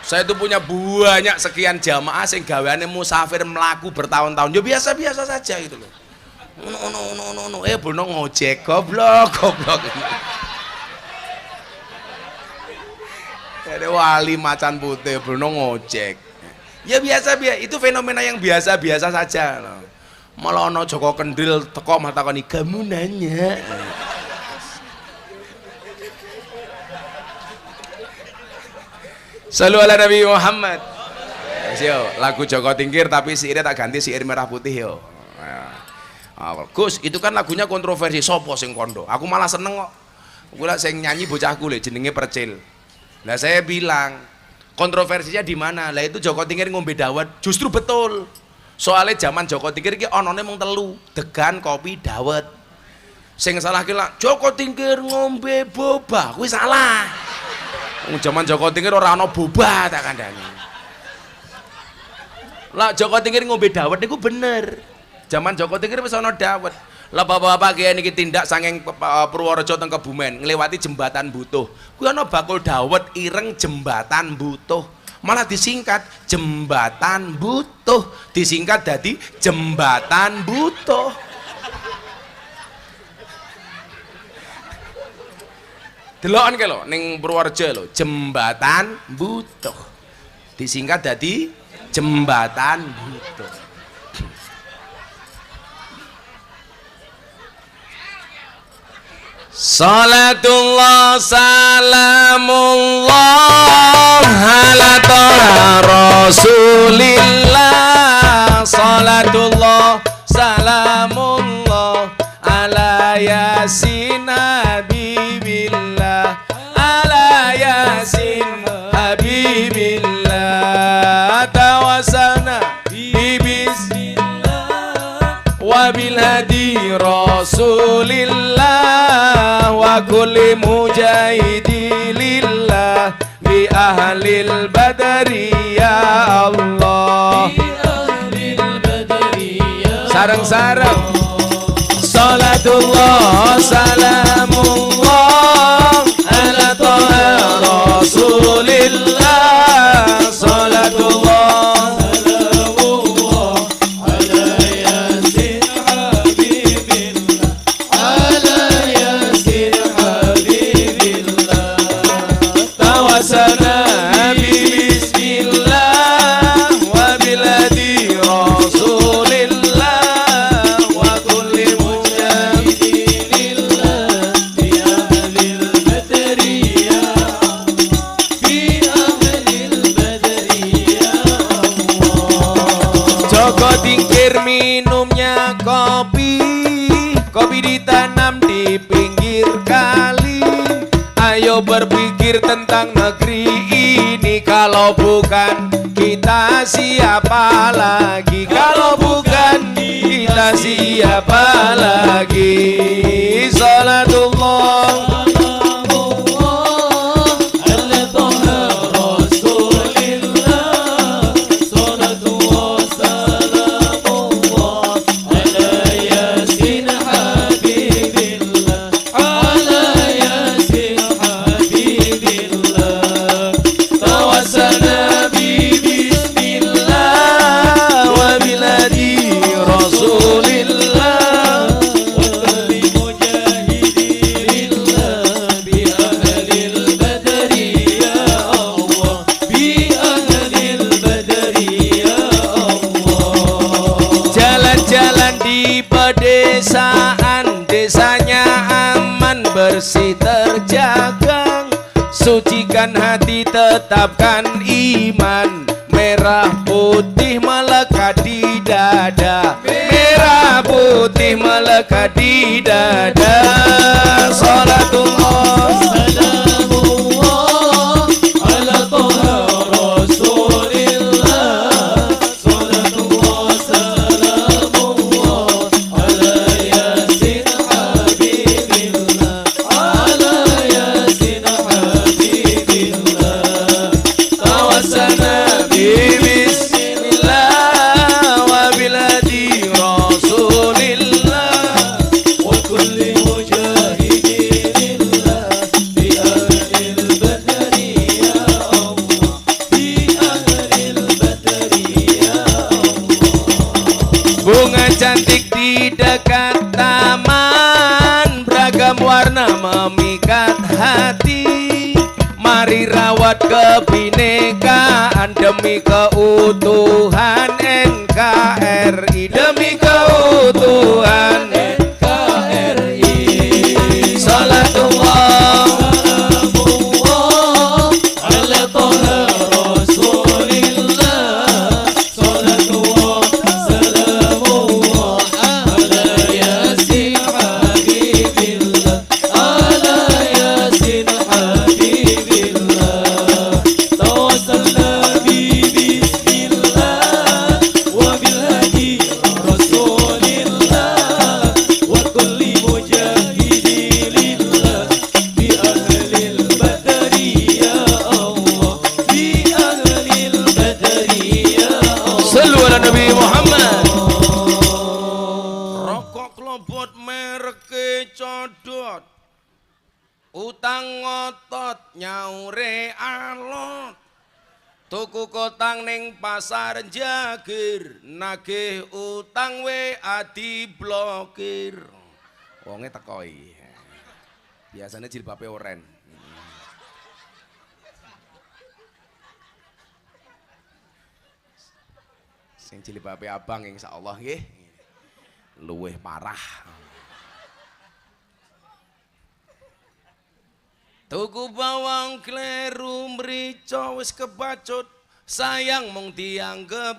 Saya itu punya banyak sekian jamaah sing gaweane musafir mlaku bertahun-tahun. Ya biasa-biasa saja gitu loh. Unuk, bono ngojek goblok. Ada wali macan putih bono ngojek. Ya biasa, itu fenomena yang biasa-biasa saja loh. Malah ono Joko Kendil teko matakoni kamu nanya. Sallu ala Nabi Muhammad. Yo, lagu Joko Tingkir tapi siirnya tak ganti siir merah putih yo. Gus, itu kan lagunya kontroversi, sopo sing kondo. Aku malah seneng kok. Gula sing nyanyi bocahku le jenenge Percil. Lah saya bilang, kontroversinya di mana? Lah itu Joko Tingkir ngombe dawet, justru betul. Soalnya zaman Joko Tingkir iki onone mung telu, degan, kopi, dawet. Sing salah ki lak Joko Tingkir ngombe boba, kuwi salah. Zaman Joko Tingkir ora ana boba tak kandhani. Lah Joko Tingkir ngombe dawet niku bener. Zaman Joko Tingkir wis ana dawet. Lah bapak-bapak kiye niki tindak saking Purworejo teng Kebumen ngliwati jembatan Butuh. Kuwi ana bakul dawet ireng jembatan Butuh. Malah disingkat jembatan Butuh, disingkat dadi jembatan Butuh. Deloken ke lho ning Purworejo lho, jembatan Butuh. Disingkat dadi jembatan Butuh. Salatullah salamullah ala toha rasulillah. Salatullah salamullah ala yasin habibillah. Ala yasin habibillah. Tawasana bismillah wabil hadi rasulillah wa kulli mujahidi lillah bi ahlil badri ya Allah. Bi ahlil badri ya sareng-sareng salatullah salamullah ala toha rasulillah. Salatullah minumnya kopi ditanam di pinggir kali. Ayo berpikir tentang negeri ini, kalau bukan kita siapa lagi? Kalau bukan kita siapa lagi? Salatullah bersih terjaga, sucikan hati tetapkan iman, merah putih melekat di dada, merah putih melekat di dada. Salatullah salamullah ala toha rasulillah, salatullah salamullah ala yasin habibillah, ala yasin habibillah. Tawassana bismillah wa biladi rasulillah wa kulli mujahidin lillah bi ahlil badri ya Allah, bi ahlil badri ya Allah. Bunga cantik di dekat taman, beragam warna memikat hati. Mari rawat kebinekaan demi keutuhan NKRI, demi keutuhan NKRI. Salatullah salamullah ala toha rasulillah, salatullah salamullah ala yasin habibillah, ala yasin habibillah. Tawassalna bi bismillah wa bil hadi rasulillah wa kulli mujahidin lillah bi ahlil badri ya Allah, bi ahlil badri ya Allah. Sallu ala Nabi Muhammad. Rokok klobot mereke codot, utang ngotot nyaure alot, tuku kotang ning pasar Jagir, nagih utang adi blokir. Wonge tekoi, biasanya jilbabe oren. Sing jilbabe abang insyaallah nggih luwih parah. Tuku bawang kleru mrica wis kebacut, sayang mung dianggep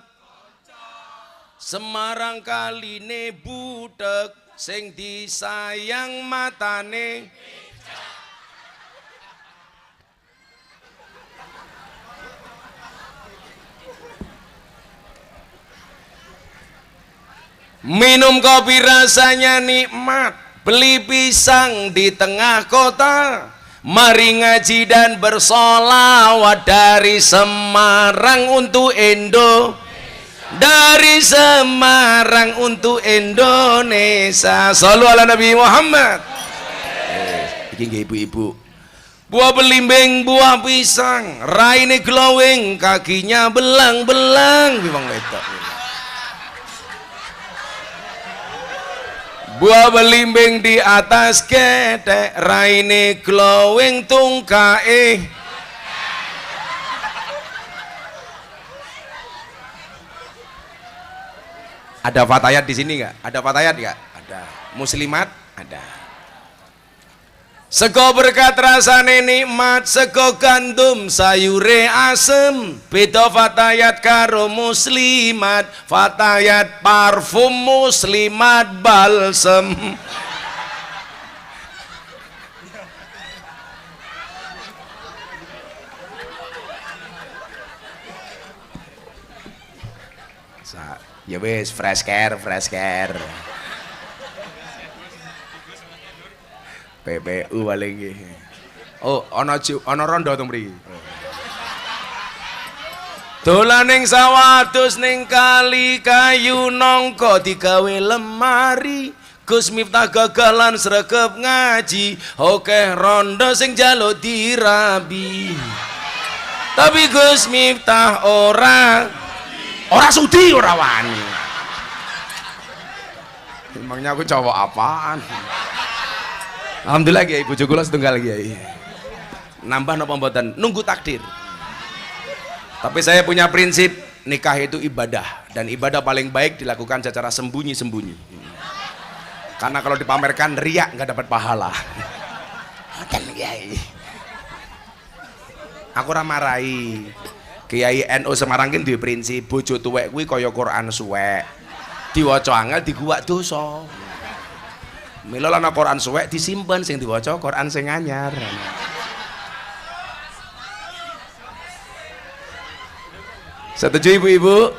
Semarang kaline butek, sing disayang matane. Minum kopi rasanya nikmat, beli pisang di tengah kota, mari ngaji dan bersolawat dari Semarang untuk dari Semarang untuk Indonesia. Shallu ala Nabi Muhammad. Iki ibu-ibu, buah belimbing, buah pisang, raine glowing, kakinya belang-belang, bimang wedok. Buah belimbing di atas ketek, raine glowing tungkae. Ada fatayat di sini nggak? Ada fatayat nggak? Ada. Muslimat? Ada. Sego berkat rasane nikmat, sego gandum sayure asem. Beda fatayat karo muslimat, fatayat parfum, muslimat balsem. Ya wis, fresh care. PPU paling nggih. Oh, ana rondo to mriki. Dolan ning sawah dus ning kali kayu nongko digawe lemari. Gus Miftah gagalan sregep ngaji, okeh rondo sing njaluk dirabi. Tapi Gus Miftah ora sudi, ora wani. Emangnya aku cowok apaan? Alhamdulillah Kiai, bojo kula setunggal Kiai. Nambah napa mboten? Nunggu takdir. Tapi saya punya prinsip, nikah itu ibadah, dan ibadah paling baik dilakukan secara sembunyi-sembunyi. Karena kalau dipamerkan riak nggak dapat pahala. Ngoten Kiai. Aku ora marahi. Kiai NU Semarang ki duwe prinsip bojo tuwek kuwi kaya Quran suwek. Diwaca angel diguwak dosa. Mila ana Quran suwek disimpen sing diwaca Quran sing anyar. Setuju ibu-ibu?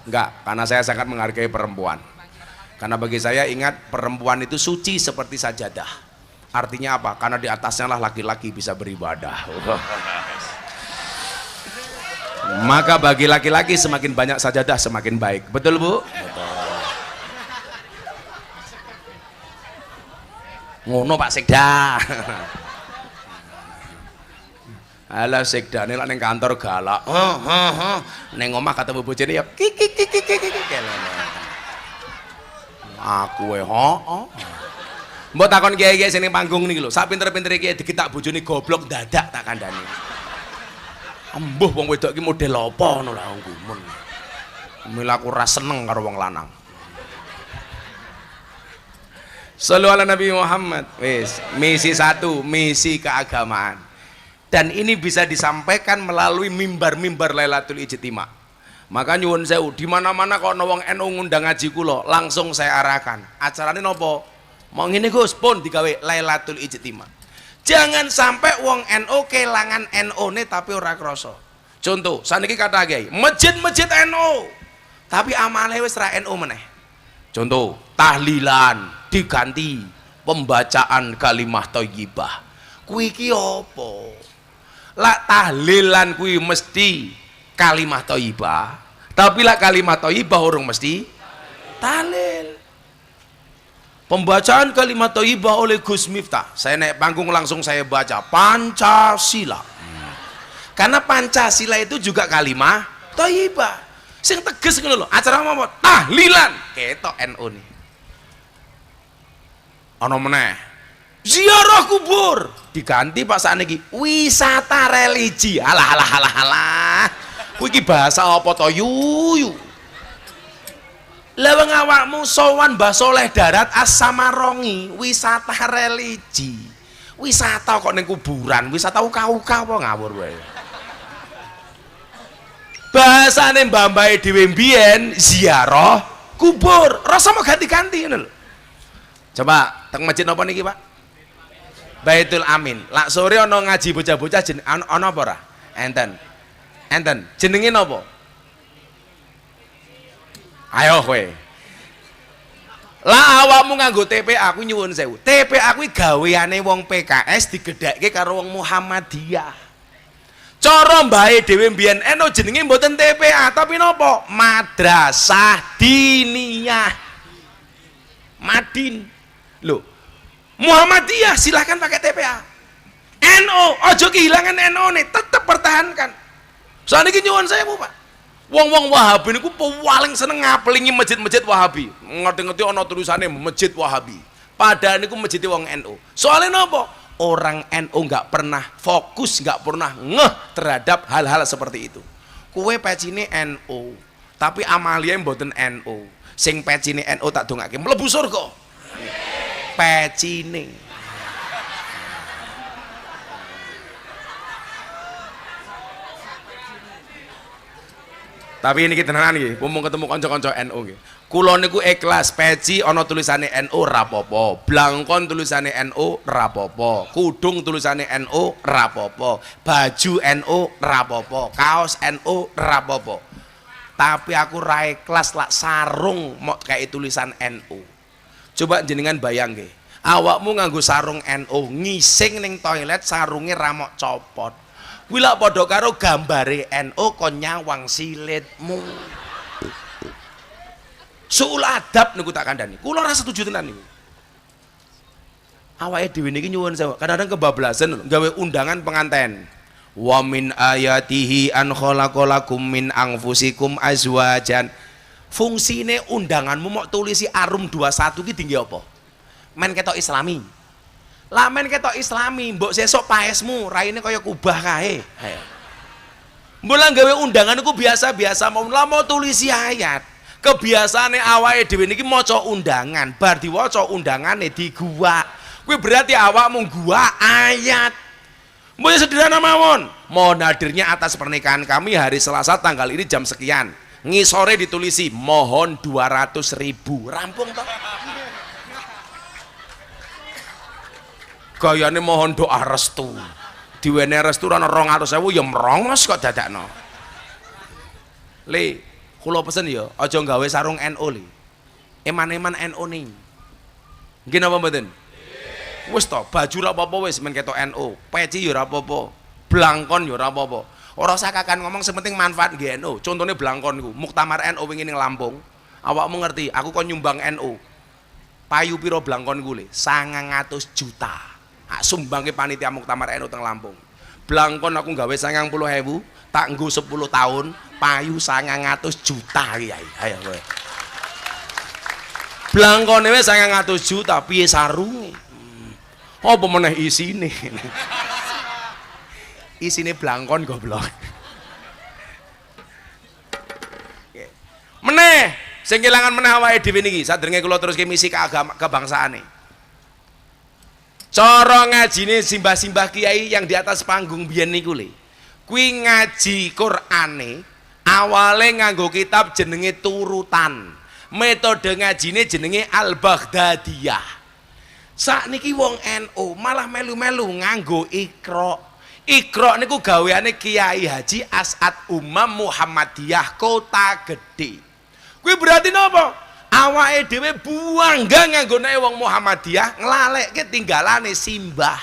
Enggak, karena saya sangat menghargai perempuan. Karena bagi saya ingat perempuan itu suci seperti sajadah. Artinya apa? Karena di atasnya lah laki-laki bisa beribadah. Maka bagi laki-laki semakin banyak sajadah semakin baik. Betul Bu? Betul. Ngono Pak Sekda. Alah Sekda ini lah neng kantor galak. Neng omah ketemu bojone ya aku mbok takon kiai-kiai sing panggung niki lho, sak pinter-pintere kiai digetak bojone goblok dadak tak kandhani. Embuh wong wedok iki model apa ngono lha gumun. Mila aku ora seneng karo wong lanang. Shallu ala Nabi Muhammad. Wis, misi satu, misi keagamaan. Dan ini bisa disampaikan melalui mimbar-mimbar Lailatul Ijtima. Maka nyuwun sewu, di mana-mana kok ana wong NU ngundang ngaji kula, langsung saya arahkan. Acarane napa? Mau ngene Gus, pun digawe Lailatul Ijtima. Jangan sampai wong NU kelangan NU-ne tapi ora krasa. Contoh, saniki kata Kiai, masjid-masjid NU tapi amale wis ra NU meneh. Contoh, tahlilan diganti pembacaan kalimah thayyibah. Kuwi iki apa? Lah tahlilan kuwi mesti kalimah thayyibah, tapi lah kalimah thayyibah urung mesti tahlil. Pembacaan kalimat thayyibah oleh Gus Miftah, saya naik panggung langsung saya baca Pancasila. Karena Pancasila itu juga kalimat thayyibah. Sing tegas ngono lho, acara apa? Tahlilan. Ketok NU nih. Ana meneh. Ziarah kubur diganti Pak sakniki wisata religi. Alah. Kuwi iki bahasa apa to yuyu? Leweng awakmu sowan Mbah Soleh Darat As-Samarongi, wisata religi. Wisata kok ning kuburan, wisata uka-uka apa ngawur wae. Bahasane mbah-mbahe dhewe mbiyen ziarah kubur, rasa mau ganti-ganti ngono lho. Coba teng masjid napa niki, Pak? Baitul Amin. Lak sore ana ngaji bocah-bocah ana apa ora? Enten. Jenenge napa? Ayo kowe. Lah awakmu nganggo TPA aku nyuwun sewu. TPA kuwi gaweane wong PKS digedhekke karo wong Muhammadiyah. Cara mbahe dhewe mbiyen jenenge mboten TPA, tapi napa? Madrasah Diniyah. Madin. Loh. Muhammadiyah silahkan pakai TPA. NU ojo kehilangan NU-ne, tetap pertahankan. Soalnya iki nyuwun sewu, Pak. Wong-wong Wahabi niku paling seneng ngapelingi masjid-masjid Wahabi. Ngerti-ngerti ana tulisane Masjid Wahabi. Padahal niku masjid wong NU. Soalnya napa? Orang NU nggak pernah fokus, nggak pernah ngeh terhadap hal-hal seperti itu. Kue pecine NU, tapi amalia mboten NU. Sing pecine NU tak dongake mlebu surga. Pecine. Tapi ini kita tenan iki, mumpung ketemu kanca-kanca NU nggih. Kula niku ikhlas peci ana tulisane NU rapopo, blangkon tulisane NU rapopo, kudung tulisane NU rapopo, baju NU rapopo, kaos NU rapopo. Tapi aku ra ikhlas lak sarung mau kayak tulisan NU. Coba jenengan bayang nggih. Awakmu nganggo sarung NU, ngising ning toilet sarunge ra mok copot. Kuwi lak padha karo gambare NU kon nyawang silitmu. Suul adab niku tak kandhani. Kula ora setuju tenan niku. Awake dhewe niki nyuwun sewu, kadang-kadang kebablasan gawe undangan penganten. Wa min ayatihi an khalaqalakum min anfusikum azwajan. Fungsine undanganmu mok tulisi arum 21 ki tinggi apa? Men ketok islami. Lah men ketok islami, mbok sesuk paesmu raine kaya kubah kae. Mbok lah gawe undangan iku biasa-biasa mau tulisi ayat. Kebiasaane awake dhewe niki maca undangan, bar diwaca undangane diguwak. Kuwi berarti awakmu guwak ayat. Mbok sederhana mawon. Mohon hadirnya atas pernikahan kami hari Selasa tanggal ini jam sekian. Ngisore ditulisi mohon 200.000. Rampung toh. Gayane mohon doa restu. Diwene restu ana 200.000 ya merongos kok dadakno. Le, kula pesen ya, aja gawe sarung NU le. Eman-eman NU ning. Nggih napa mboten? Wis to, baju ora apa-apa wis men ketok NU. Peci ya ora apa-apa. Blangkon ya ora apa-apa. Ora usah kakan ngomong sementing manfaat nggih NU. Contone blangkon niku, Muktamar NU wingi ning Lampung. Awakmu ngerti, aku kon nyumbang NU. Payu piro blangkon ku le? 900 juta. Sumbangke panitia Muktamar NU teng Lampung. Blangkon aku gawe 90.000, tak nggo 10 tahun, payu 900 juta Kiai. Ayo kowe. Blangkone wis 900 juta, piye sarunge? Apa meneh isine? Isine blangkon goblok. Meneh, sing kelangan meneh awake dhewe niki, sadurunge kula teruske misi kebangsaane. Cara ngajine simbah-simbah kiai yang di atas panggung biyen niku le. Kuwi ngaji Qur'ane awale nganggo kitab jenenge turutan. Metode ngajine jenenge Al-Baghdadiyah. Sakniki wong NU malah melu-melu nganggo Iqra. Iqra niku gaweane Kiai Haji As'ad Umam Muhammadiyah Kota Gede. Kuwi berarti napa? Awake dhewe buangga nganggone wong Muhammadiyah nglalekke tinggalane simbah.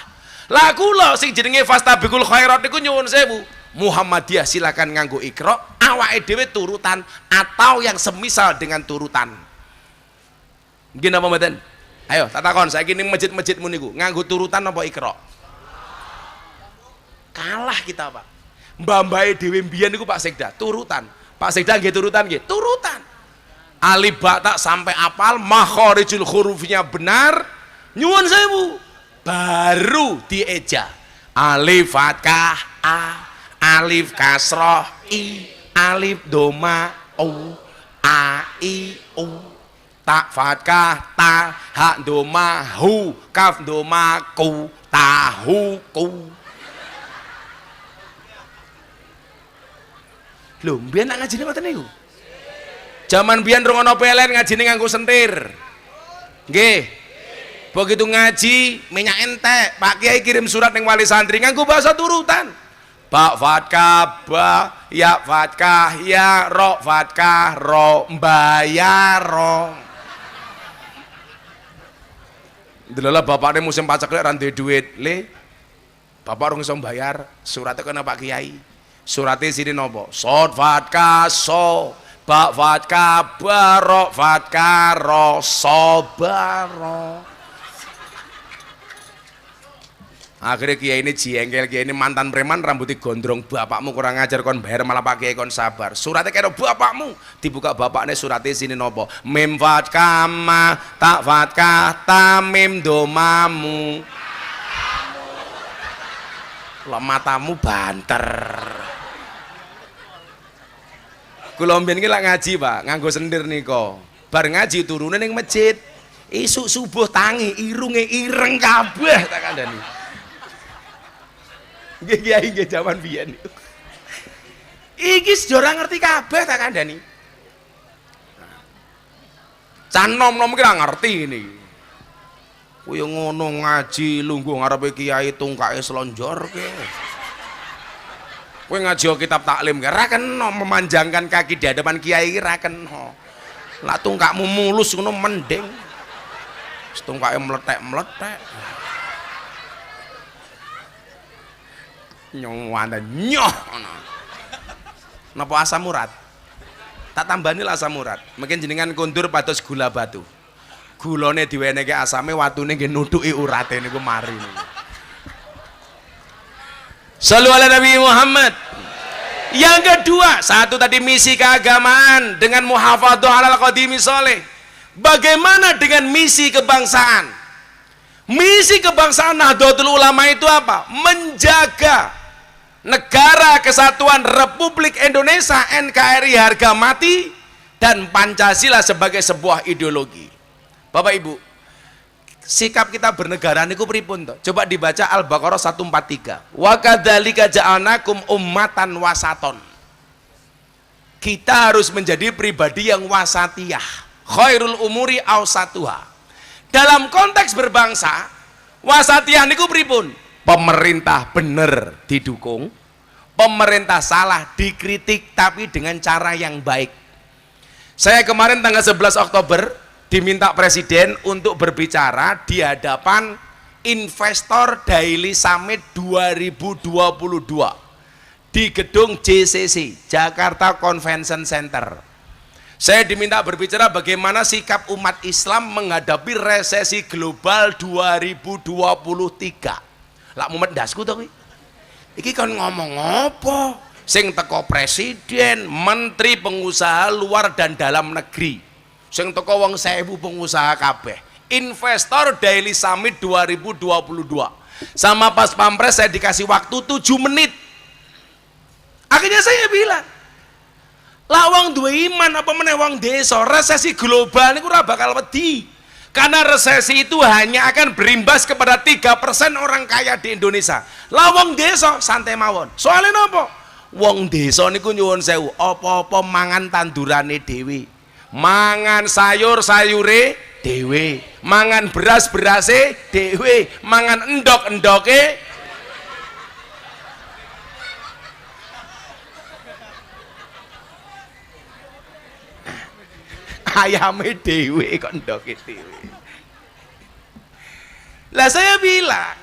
Lah kula sing jenenge fastabiqul khairat niku nyuwun sewu. Muhammadiyah silakan nganggo Iqra, awake dhewe turutan atau yang semisal dengan turutan. Nggih napa mboten? Ayo tak takon saiki ning masjid-masjidmu niku nganggo turutan apa Iqra? Kalah kita, Pak. Mbah-mbahe dhewe mbiyen niku Pak Sekda turutan. Pak Sekda nggih turutan nggih, turutan. Alif ba tak sampai apal, makharijul hurufnya benar, nyuwun sewu, baru dieja. Alif fathah a, alif kasroh i, alif doma u, a i u, tak fathah ta, ha doma hu, kaf doma ku, tahu ku. Lho, mbiyen nak ngajine ngoten niku. Zaman biyen rungono PLN ngajine nganggo sentir. Nggih. Begitu ngaji minyak entek, Pak Kiai kirim surat ning wali santri nganggo bahasa turutan. Ba fatkah ba, ya fatkah ya, ro fatkah ro, mbayar ro. Delala bapakne musim paceklik ra duwe duit, le. Bapak rung iso mbayar, surate kena Pak Kiai. Surate sini napa? Sod fatkah so. Ba fatkah ba, ro fatkah ro, sobaro. Akhirnya kiai ini jengkel, kiai ini mantan preman rambutnya gondrong. Bapakmu kurang ngajar kon bayar malah pak kiai kon sabar. Suratnya kaya bapakmu dibuka bapaknya suratnya sini nopo mim fatkah ma tak fatkah ta mim domamu. Lah matamu banter. Kula mbiyen iki lak ngaji, Pak, nganggo sendir nika. Bar ngaji turune ning masjid. Isuk subuh tangi irunge ireng kabeh tak kandhani. Nggih kiai nggih jaman biyen. Iki sejora ngerti kabeh tak kandhani. Can nom-nom iki ra ngerti niki. Kuwi ngono ngaji lungguh ngarepe kiai tungkake slonjorke. Kowe ngaji kitab taklim ra kena memanjangkan kaki di hadapan kiai ra kena. Lah tungkakmu mulus ngono mending. Tungkake meletek-meletek. Nyong wanda nyoh ngono. Napa asam urat? Tak tambani lah asam urat. Mungkin jenengan kondur pados gula batu. Gulane diwenehke asame watune nggih nutuki urate niku mari niku. Shallu ala Nabi Muhammad. Yang kedua, satu tadi misi keagamaan dengan muhafadzah alal qadimi sholih. Bagaimana dengan misi kebangsaan? Misi kebangsaan Nahdlatul Ulama itu apa? Menjaga negara kesatuan Republik Indonesia NKRI harga mati dan Pancasila sebagai sebuah ideologi. Bapak Ibu, sikap kita bernegara niku pripun to? Coba dibaca Al-Baqarah 143. Wa kadzalika ja'alnakum ummatan wasaton. Kita harus menjadi pribadi yang wasatiyah. Khairul umuri awsatuha. Dalam konteks berbangsa, wasatiyah niku pripun? Pemerintah bener didukung, pemerintah salah dikritik tapi dengan cara yang baik. Saya kemarin tanggal 11 Oktober diminta presiden untuk berbicara di hadapan Investor Daily Summit 2022 di gedung JCC, Jakarta Convention Center. Saya diminta berbicara bagaimana sikap umat Islam menghadapi resesi global 2023. Lak mumet ndasku to kuwi. Iki kon ngomong apa? Sing teko presiden, menteri, pengusaha luar dan dalam negeri. Sing teko wong 1000 pengusaha kabeh. Investor Daily Summit 2022. Sama pas pampres saya dikasih waktu 7 menit. Akhirnya saya bilang, lah wong duwe iman apa meneh wong desa, resesi global niku ora bakal wedi. Karena resesi itu hanya akan berimbas kepada 3% orang kaya di Indonesia. Lah wong desa santai mawon. Soalnya napa? Wong desa niku nyuwun sewu, apa-apa mangan tandurane dhewe. Mangan sayur-sayure dhewe. Mangan beras-berase dhewe. Mangan endok-endoke ayame dhewe kok endoke dhewe. Lah saya bilang,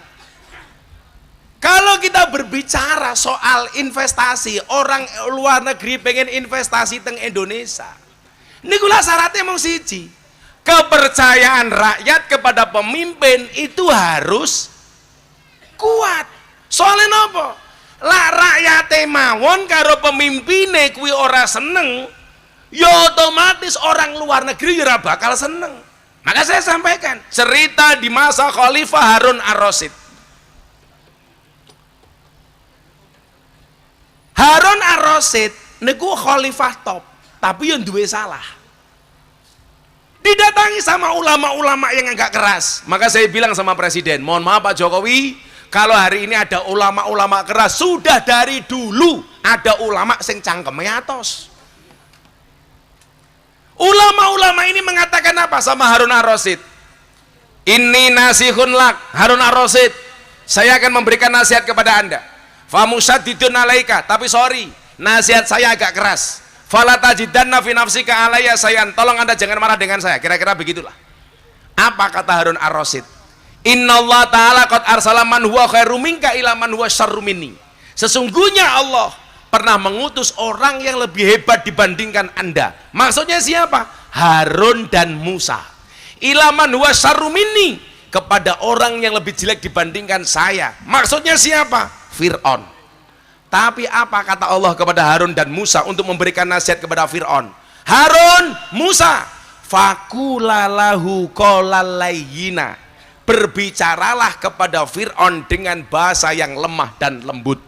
kalau kita berbicara soal investasi, orang luar negeri pengen investasi teng Indonesia, niku lah syaratnya mung siji, kepercayaan rakyat kepada pemimpin itu harus kuat. Soalnya nopo? Lah rakyate mawon karo pemimpine kuwi ora seneng, ya otomatis orang luar negeri ora bakal seneng. Maka saya sampaikan cerita di masa Khalifah Harun Ar-Rasyid. Harun Ar-Rasyid niku khalifah top, tapi yang duwe salah. Didatangi sama ulama-ulama yang agak keras. Maka saya bilang sama presiden, mohon maaf Pak Jokowi, kalau hari ini ada ulama-ulama keras, sudah dari dulu ada ulama sing cangkeme atos. Ulama-ulama ini mengatakan apa sama Harun Ar-Rasyid? Ini nasihun lak, Harun Ar-Rasyid, saya akan memberikan nasihat kepada anda. Famusaddidun alaika, tapi sorry, nasihat saya agak keras. Falatajidanna fi nafsika alayya sayan, tolong anda jangan marah dengan saya. Kira-kira begitulah. Apa kata Harun Ar-Rasyid? Innallaha ta'ala qad arsala man huwa khairum minka ila man huwa syarrum minni. Sesungguhnya Allah pernah mengutus orang yang lebih hebat dibandingkan anda. Maksudnya siapa? Harun dan Musa. Ilaman huwa syarrum minni, kepada orang yang lebih jelek dibandingkan saya. Maksudnya siapa? Fir'aun. Tapi apa kata Allah kepada Harun dan Musa untuk memberikan nasihat kepada Fir'aun? Harun, Musa, fakulalahu qawlan layyina, berbicaralah kepada Fir'aun dengan bahasa yang lemah dan lembut.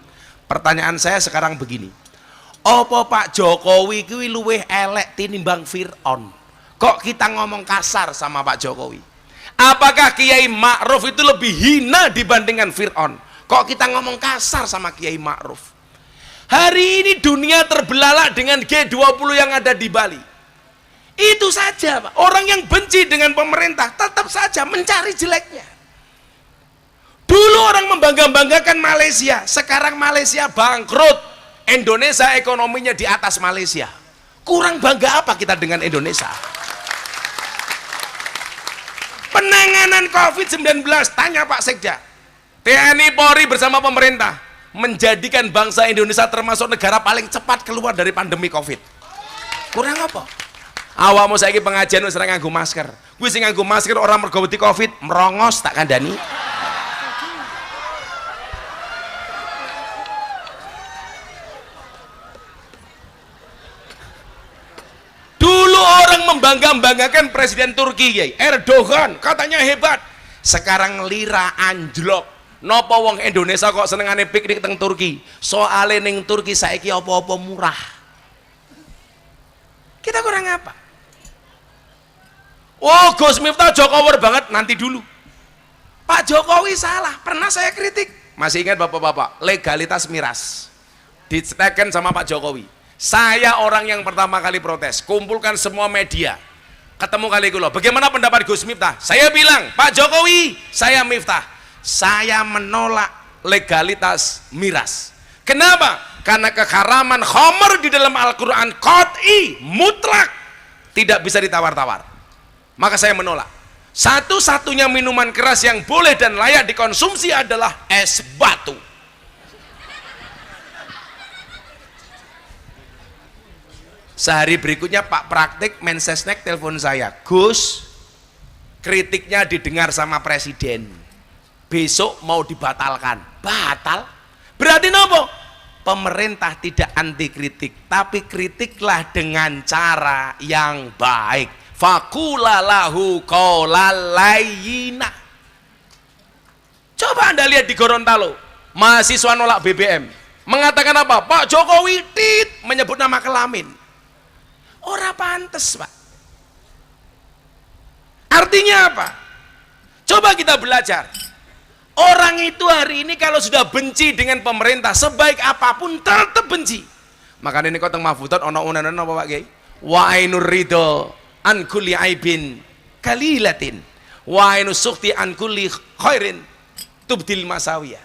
Pertanyaan saya sekarang begini, apa Pak Jokowi kuwi luwih elek tinimbang Fir'aun? Kok kita ngomong kasar sama Pak Jokowi? Apakah Kiai Ma'ruf itu lebih hina dibandingkan Fir'aun? Kok kita ngomong kasar sama Kiai Ma'ruf? Hari ini dunia terbelalak dengan G20 yang ada di Bali. Itu saja Pak, orang yang benci dengan pemerintah tetap saja mencari jeleknya. Dulu orang membangga-banggakan Malaysia, sekarang Malaysia bangkrut, Indonesia ekonominya di atas Malaysia. Kurang bangga apa kita dengan Indonesia? Penanganan COVID-19, tanya Pak Sekda, TNI Polri bersama pemerintah menjadikan bangsa Indonesia termasuk negara paling cepat keluar dari pandemi COVID. Kurang apa? Awakmu saiki pengajian wis ora nganggo masker. Kuwi sing nganggo masker orang mergo wedi COVID, merongos tak kandhani. Dulu orang membangga-banggakan Presiden Turki Erdogan, katanya hebat. Sekarang lira anjlok. Napa wong Indonesia kok senengane piknik teng Turki? Soale ning Turki saiki apa-apa murah. Kita kurang apa? Oh, Gus Miftah Jokowi banget, nanti dulu. Pak Jokowi salah, pernah saya kritik. Masih ingat bapak-bapak, legalitas miras diteken sama Pak Jokowi. Saya orang yang pertama kali protes, kumpulkan semua media, ketemu kali kulo. Bagaimana pendapat Gus Miftah? Saya bilang, Pak Jokowi, saya Miftah, saya menolak legalitas miras. Kenapa? Karena keharaman khamr di dalam Al-Quran qat'i, mutlak, tidak bisa ditawar-tawar. Maka saya menolak. Satu-satunya minuman keras yang boleh dan layak dikonsumsi adalah es batu. Sehari berikutnya Pak Praktik Mensesnek telepon saya, Gus, kritiknya didengar sama Presiden, besok mau dibatalkan. Batal? Berarti nopo? Pemerintah tidak anti kritik, tapi kritiklah dengan cara yang baik. Fakulalahu qaulalayyina. Coba Anda lihat di Gorontalo, mahasiswa nolak BBM, mengatakan apa? Pak Jokowi menyebut nama kelamin. Ora pantes, Pak. Artinya apa? Coba kita belajar. Orang itu hari ini kalau sudah benci dengan pemerintah, sebaik apapun tetap benci. Makanya ini koteng mahfudat ono unanan apa Pak Kiai? Wa ainur ridho an kulli aibin kalilatin wa ainus sukti an kulli khairin tubdil masawiyah.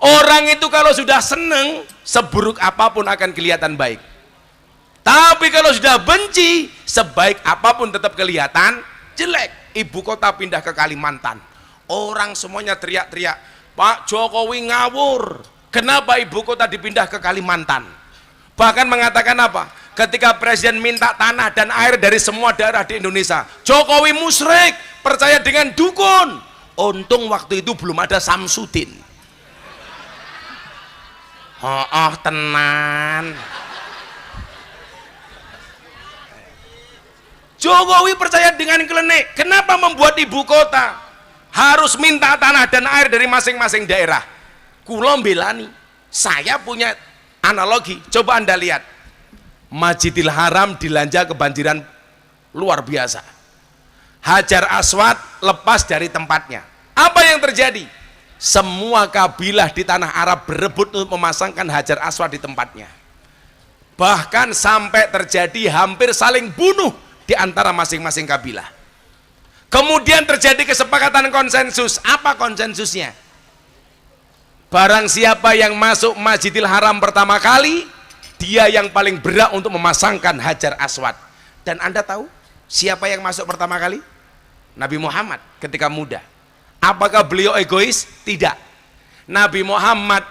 Orang itu kalau sudah seneng, seburuk apapun akan kelihatan baik. Tapi kalau sudah benci, sebaik apapun tetap kelihatan jelek. Ibu kota pindah ke Kalimantan, orang semuanya teriak-teriak, Pak Jokowi ngawur, kenapa ibu kota dipindah ke Kalimantan? Bahkan mengatakan apa? Ketika presiden minta tanah dan air dari semua daerah di Indonesia, Jokowi musyrik, percaya dengan dukun. Untung waktu itu belum ada Samsudin. Oh tenan. Jokowi percaya dengan klenik. Kenapa membuat ibu kota harus minta tanah dan air dari masing-masing daerah? Kulo belani. Saya punya analogi. Coba Anda lihat. Masjidil Haram dilanja kebanjiran luar biasa. Hajar Aswad lepas dari tempatnya. Apa yang terjadi? Semua kabilah di tanah Arab berebut untuk memasangkan Hajar Aswad di tempatnya. Bahkan sampai terjadi hampir saling bunuh di antara masing-masing kabilah. Kemudian terjadi kesepakatan konsensus. Apa konsensusnya? Barang siapa yang masuk Masjidil Haram pertama kali, dia yang paling berhak untuk memasangkan Hajar Aswad. Dan Anda tahu siapa yang masuk pertama kali? Nabi Muhammad ketika muda. Apakah beliau egois? Tidak. Nabi Muhammad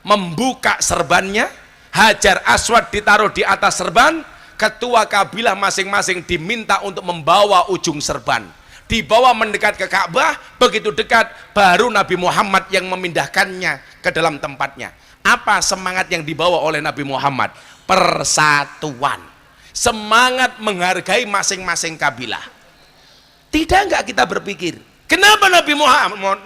membuka serbannya, Hajar Aswad ditaruh di atas serban, ketua kabilah masing-masing diminta untuk membawa ujung serban, dibawa mendekat ke Ka'bah. Begitu dekat baru Nabi Muhammad yang memindahkannya ke dalam tempatnya. Apa semangat yang dibawa oleh Nabi Muhammad? Persatuan, semangat menghargai masing-masing kabilah. Tidak enggak kita berpikir, kenapa Nabi Muhammad,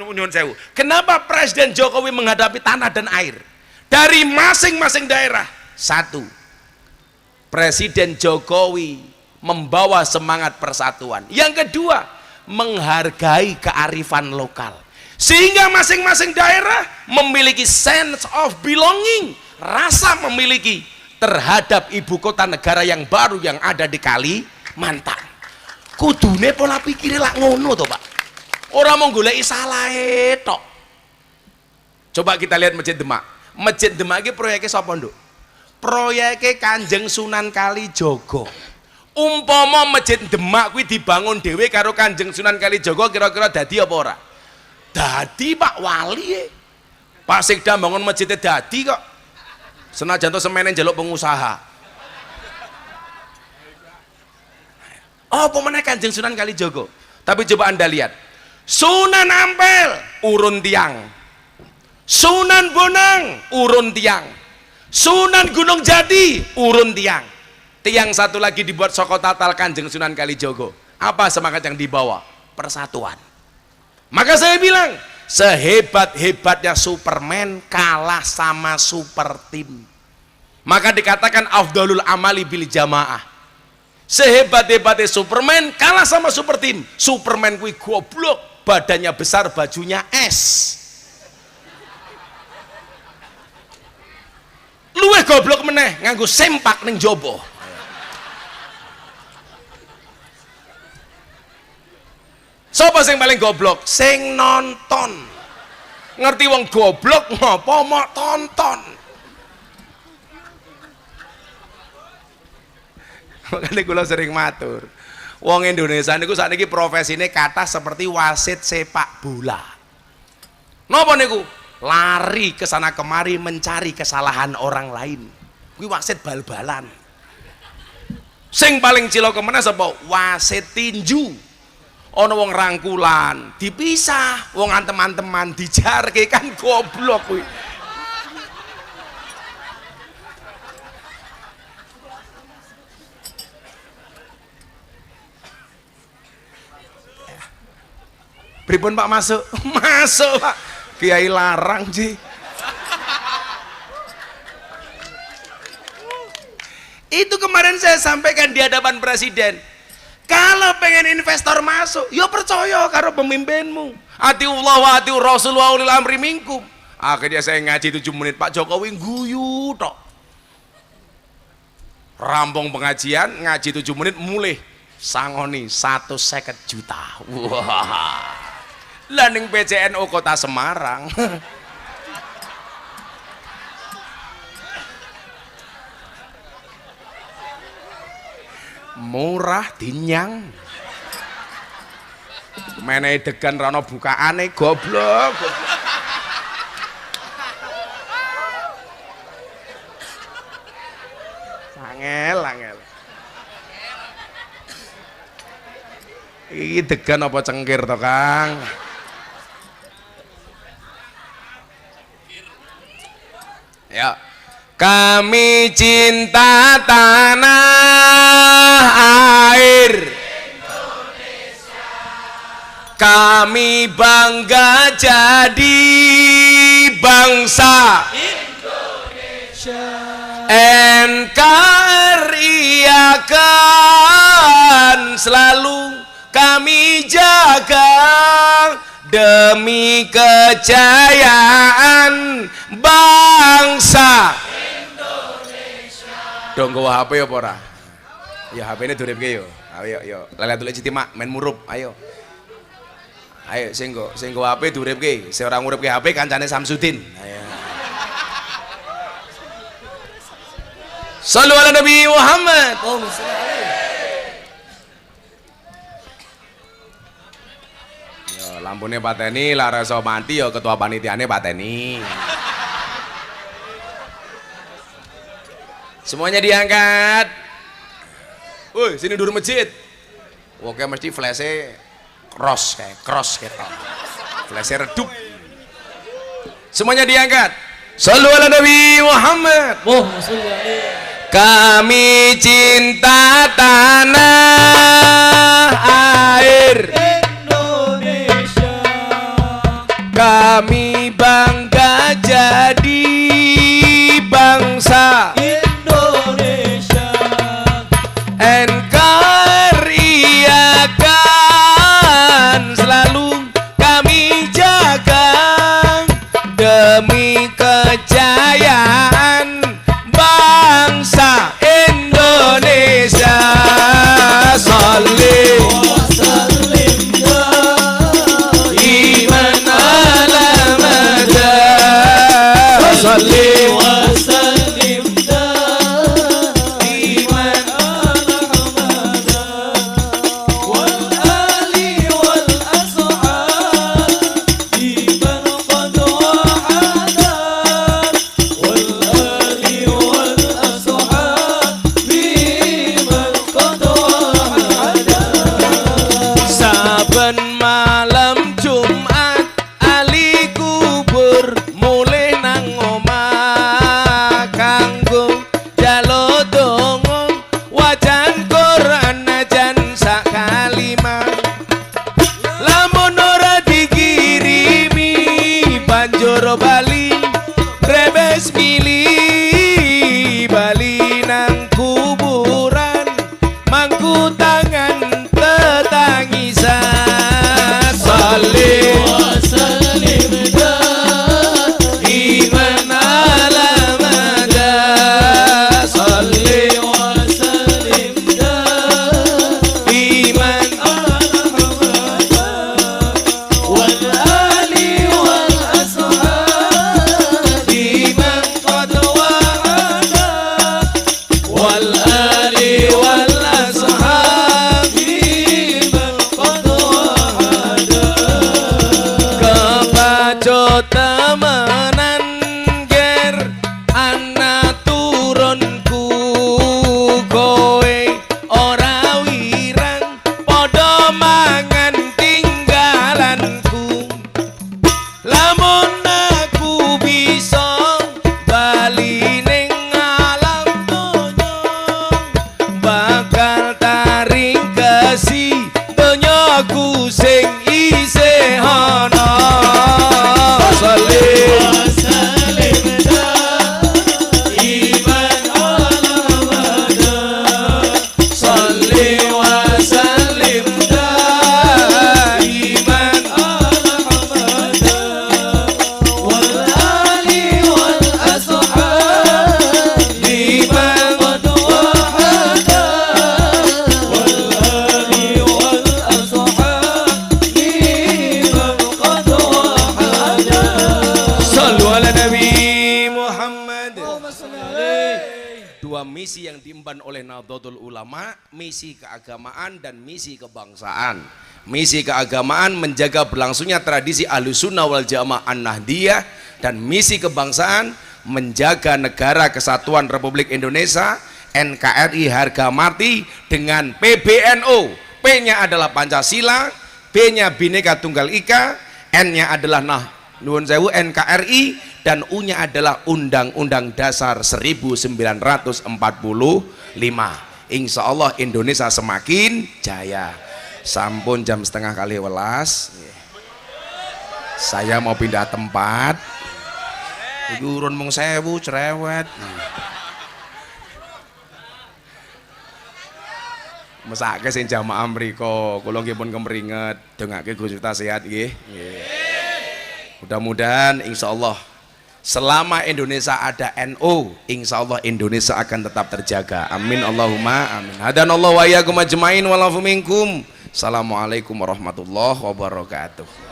kenapa Presiden Jokowi menghadapi tanah dan air dari masing-masing daerah? Satu, Presiden Jokowi membawa semangat persatuan. Yang kedua, menghargai kearifan lokal. Sehingga masing-masing daerah memiliki sense of belonging, rasa memiliki terhadap ibu kota negara yang baru yang ada di Kalimantan. Kudune pola pikirnya lak ngono to, Pak. Orang mau goleki salahe tok. Coba kita lihat Masjid Demak. Masjid Demak iki proyeknya sapa, Nduk? Proyeknya Kanjeng Sunan Kalijaga. Umpama Masjid Demak kuwi dibangun dhewe karo Kanjeng Sunan Kalijaga, kira-kira dadi apa ora? Dadi, Pak Wali. Pak Sekda bangun masjidnya dadi kok. Senajan to semene njaluk pengusaha. Oh, pemenang Kanjeng Sunan Kalijaga. Tapi coba Anda lihat. Sunan Ampel urun tiang. Sunan Bonang urun tiang. Sunan Gunung Jati urun tiang. Tiang satu lagi dibuat saka tatal Kanjeng Sunan Kalijaga. Apa semangat yang dibawa? Persatuan. Maka saya bilang, sehebat-hebatnya Superman kalah sama super tim. Maka dikatakan afdalul amali bil jamaah. Sehebat-hebatnya Superman kalah sama super team. Superman kuwi goblok, badannya besar, bajunya es. Luwih goblok meneh nganggo sempak ning jaba. Sapa sing paling goblok? Sing nonton. Ngerti wong goblok ngopo mau tonton. Makanya kula sering matur, wong Indonesia niku sakniki profesine kathah seperti wasit sepak bola. Napa niku? Lari ke sana kemari mencari kesalahan orang lain. Kuwi wasit bal-balan. Sing paling cilaka meneh sapa? Wasit tinju. Ana wong rangkulan, dipisah, wong antem-anteman dijarke, kan goblok kuwi. Pripun Pak masuk? Masuk Pak. Kiai larang sih. Itu kemarin saya sampaikan di hadapan presiden. Kalau pengen investor masuk, ya percaya karo pemimpinmu. Atiullah wa atiur rasul wa ulil amri minkum. Akhirnya saya ngaji 7 menit, Pak Jokowi guyu tok. Rampung pengajian, ngaji 7 menit mulai sangoni 150 juta. Wah. Lah ning PCNO Kota Semarang. Murah dinyang. Menehi degan rano bukaane goblok. Angel. Iki degan apa cengkir to, Kang? Ya. Kami cinta tanah air Indonesia. Kami bangga jadi bangsa Indonesia. NKRI akan selalu kami jaga demi kejayaan bangsa Indonesia. Dong gowo HP ya apa ora? Ya HP-ne duripke yo. Ayo. Lalatul ijtima main murup, ayo. Ayo sing go HP duripke, sing ora nguripke HP kancane Samsudin. Ayo. Shallu ala Nabi Muhammad. Lampune pateni, lara iso mati ya ketua panitiane pateni. Semuanya diangkat. Woi, sini dulu masjid. Oke, mesti flash-e cross kayak. Flash-e redup. Semuanya diangkat. Shallu ala Nabi Muhammad. Kami cinta tanah air Indonesia. Kami bangga jadi bangsa Indonesia. NKRI akan selalu kami jaga demi kejayaan bangsa Indonesia. Sholli wa sallim iman ala mada. Sholli wa sallim iman ala mada. Wal ali wal ashab iman qad wahada. Wal ali wal ashab iman qad wahada. Saben malam Jumat ali kubur mulih nang omah kanggo jalo donga wajan Quran najan sak kalimah. Lamun ora dikirimi banjur bali rebes milih bali nang kuburan mangku dua misi yang diemban oleh Nahdlatul Ulama, misi keagamaan dan misi kebangsaan. Misi keagamaan menjaga berlangsungnya tradisi Ahlussunnah wal Jamaah An-Nahdliyah, dan misi kebangsaan menjaga negara kesatuan Republik Indonesia, NKRI harga mati dengan PBNU. P-nya adalah Pancasila, B-nya Bhinneka Tunggal Ika, N-nya adalah nuwun sewu NKRI, dan U-nya adalah Undang-Undang Dasar 1945. Insya Allah Indonesia semakin jaya. Sampun jam 10:30. Saya mau pindah tempat. Iku urun mung 1000 cerewet. Mesake sing jamaah mriko, kula nggih pun kemringet, dongake Gus Miftah sehat nggih. Mudah-mudahan insyaallah selama Indonesia ada NU, insyaallah Indonesia akan tetap terjaga. Amin Allahumma amin. Hadanallahu wa iyyakum ajmain wa lafu minkum. Assalamualaikum warahmatullahi wabarakatuh.